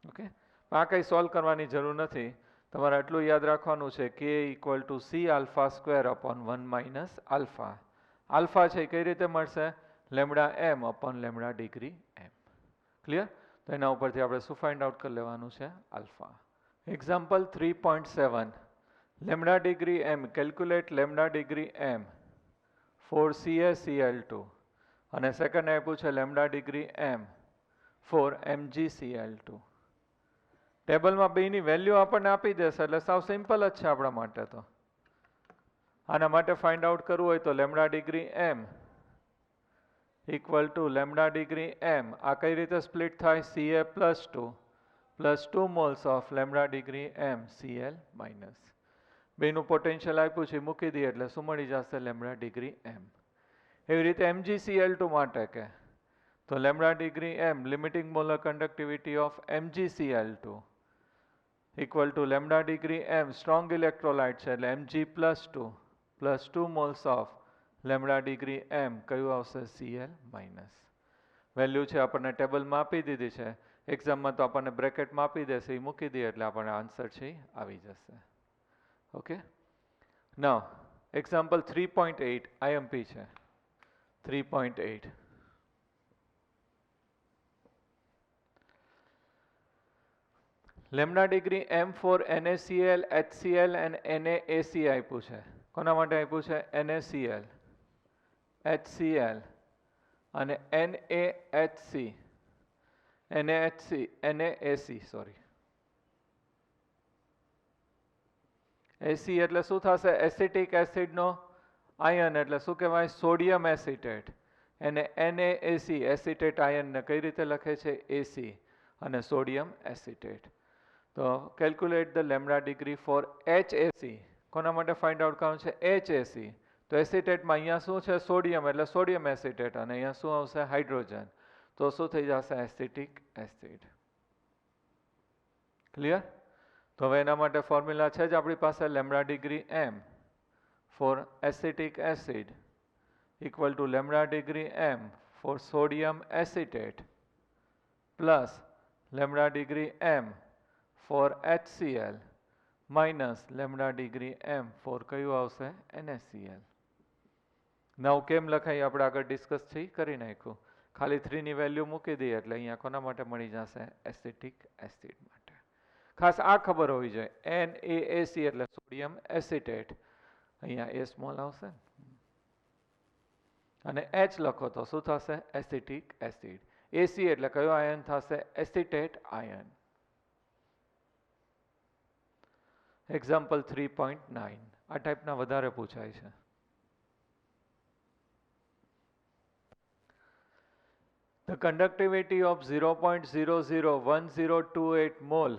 Okay, આ કંઈ સોલ્વ કરવાની જરૂર નથી, તમારે આટલું યાદ રાખવાનું છે K equal to C alpha square upon 1 minus alpha. Alpha છે કઈ રીતે મળશે? Lambda m upon lambda degree m. Clear? તો એના ઉપરથી આપણે શું ફાઇન્ડ આઉટ કરી લેવાનું છે? Alpha. Example 3.7, lambda degree m, calculate lambda degree m for CaCl2, અને સેકન્ડ આપ્યું છે lambda degree m four MgCl2. ટેબલમાં બેની વેલ્યુ આપણને આપી દેશે એટલે સાવ સિમ્પલ જ છે આપણા માટે. તો આના માટે ફાઇન્ડ આઉટ કરવું હોય તો lambda degree m equal to lambda degree m, આ કઈ રીતે સ્પ્લિટ થાય? Ca plus 2 moles of lambda degree m Cl minus. બેનું પોટેન્શિયલ આપ્યું છે મૂકી દઈએ એટલે શું મળી જશે? Lambda degree m. એવી રીતે MgCl2 માટે કે તો lambda degree m limiting molar conductivity of MgCl2 equal to lambda degree m, strong electrolyte છે એટલે Mg plus 2 moles of lambda degree m કયું આવશે? Cl minus. વેલ્યુ છે આપણને ટેબલમાં આપી દીધી છે, એક્ઝામમાં તો આપણને બ્રેકેટમાં આપી દેશે, એ મૂકી દઈએ એટલે આપણને આન્સર છે આવી જશે. ઓકે, નાઉ એક્ઝામ્પલ 3.8 IMP છે. 3.8, lambda degree m for NaCl, HCl and NaAC આપ્યું છે. કોના માટે આપ્યું છે? NaCl, HCl અને NaHC, NaAC સોરી. AC એટલે શું થશે? એસિટિક એસિડનો આયન એટલે શું કહેવાય? Sodium acetate. એને NaAC એસિટેટ આયનને કઈ રીતે લખે છે? AC અને સોડિયમ એસિટેટ. તો calculate the lambda degree for HAC. કોના માટે ફાઇન્ડ આઉટ કરવાનું છે? HAC. તો એસિટેટમાં અહીંયા શું છે? સોડિયમ એટલે સોડિયમ એસિટેટ અને અહીંયા શું આવશે? હાઇડ્રોજન. તો શું થઈ જશે? Acetic acid. ક્લિયર? તો હવે એના માટે ફોર્મ્યુલા છે જ આપણી પાસે, lambda degree m for acetic acid equal to lambda degree m for sodium acetate plus lambda degree m for HCl minus lambda degree m for કયું આવશે? NaCl. નવ કેમ લખાય આપણે આગળ ડિસ્કસ કરી નાખ્યું, ખાલી 3 ની વેલ્યુ મૂકી દઈએ એટલે અહીંયા કોના માટે મળી જશે? એસિટિક એસિડ માટે. ખાસ આ ખબર હોવી જોઈએ, NaAC એટલે સોડિયમ એસિટેટ, અહીંયા A સ્મોલ આવશે અને H લખો તો શું થશે? Acetic acid. AC એટલે કયો આયન થશે? Acetate ion. એક્ઝામ્પલ 3.9, આ ટાઈપના વધારે પૂછાય છે. The conductivity of 0.001028 mole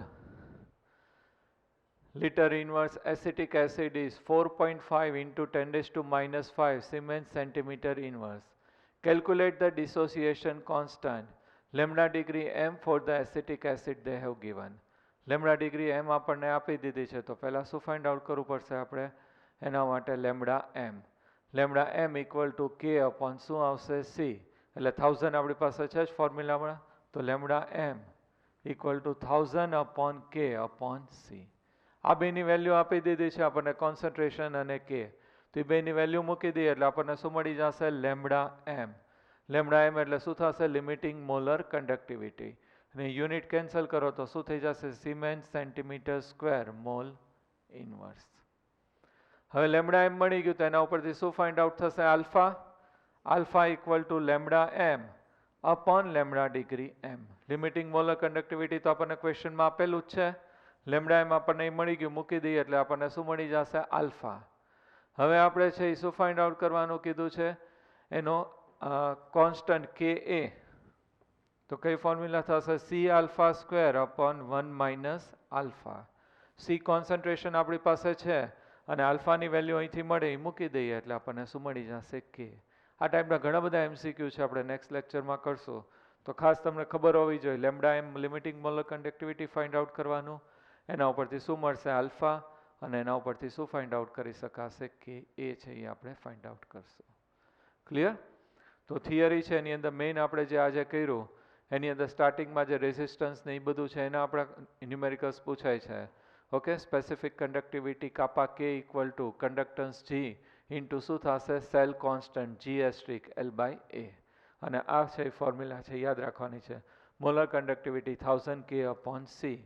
liter inverse acetic acid is 4.5 into 10 raised to minus 5 Siemens centimeter inverse. Calculate the dissociation constant lambda degree m for the acetic acid they have given. Lambda degree m આપણને આપી દીધી છે તો પહેલા શું find out કરવું પડશે આપણે એના માટે lambda m. Lambda m equal to k upon શું આવશે c. એટલે 1000 આપણી પાસે છે જ ફોર્મ્યુલામાં તો lambda m equal to 1000 upon k upon c. આ બેની વેલ્યુ આપી દીધી છે આપણને કોન્સન્ટ્રેશન અને કે તો એ બેની વેલ્યુ મૂકી દઈએ એટલે આપણને શું મળી જશે લેમ્બડા એમ. લેમ્બડા એમ એટલે શું થશે લિમિટિંગ મોલર કંડક્ટિવિટી અને યુનિટ કેન્સલ કરો તો શું થઈ જશે siemens centimetre square mole inverse. હવે લેમ્બડા એમ મળી ગયું તો એના ઉપરથી શું ફાઇન્ડ આઉટ થશે alpha. Alpha equal to lambda M upon lambda degree M. Limiting molar conductivity તો આપણને ક્વેશ્ચનમાં આપેલું જ છે. લેમ્બડા એમ આપણને મળી ગયું મૂકી દઈએ એટલે આપણને શું મળી જશે આલ્ફા. હવે આપણે છે એ શું ફાઇન્ડ આઉટ કરવાનું કીધું છે એનો કોન્સ્ટન્ટ કે એ તો કઈ ફોર્મ્યુલા થશે C alpha square upon 1 minus alpha. C concentration આપણી પાસે છે અને આલ્ફાની વેલ્યુ અહીંથી મળે એ મૂકી દઈએ એટલે આપણને શું મળી જશે કે. આ ટાઈપના ઘણા બધા એમસીક્યુ છે આપણે નેક્સ્ટ લેક્ચરમાં કરશું તો ખાસ તમને ખબર હોવી જોઈએ લેમ્બડા એમ limiting molar conductivity find out કરવાનું એના ઉપરથી શું મળશે આલ્ફા અને એના ઉપરથી શું ફાઇન્ડ આઉટ કરી શકાશે કે એ છે એ આપણે ફાઇન્ડ આઉટ કરશું. ક્લિયર? તો થિયરી છે એની અંદર મેઇન આપણે જે આજે કર્યું એની અંદર સ્ટાર્ટિંગમાં જે રેઝિસ્ટન્સ ને એ બધું છે એના આપણા ન્યુમેરિકલ્સ પૂછાય છે. Okay specific conductivity kappa K equal to conductance G into શું થશે cell constant G asterisk L by A અને આ છે ફોર્મ્યુલા છે યાદ રાખવાની છે. Molar conductivity 1000 K upon C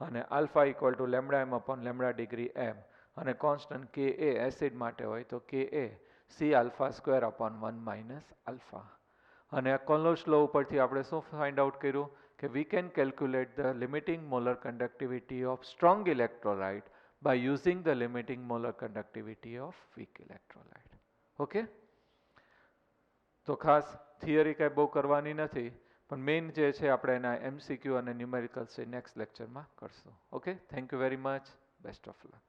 અને alpha equal to lambda M upon lambda degree M અને કોન્સ્ટન્ટ કે એ એસિડ માટે હોય તો K A C alpha square upon 1 minus alpha. અને આ કોલ્નોસ લો ઉપરથી આપણે શું ફાઇન્ડ આઉટ કર્યું કે we can calculate the limiting molar conductivity of strong electrolyte by using the limiting molar conductivity of weak electrolyte. Okay તો ખાસ થિયરી કાંઈ બહુ કરવાની નથી પણ મેઇન જે છે આપણે એના એમસીક્યુ અને ન્યુમેરિકલ્સ છે નેક્સ્ટ લેક્ચરમાં કરશું. Okay thank you very much. Best of luck.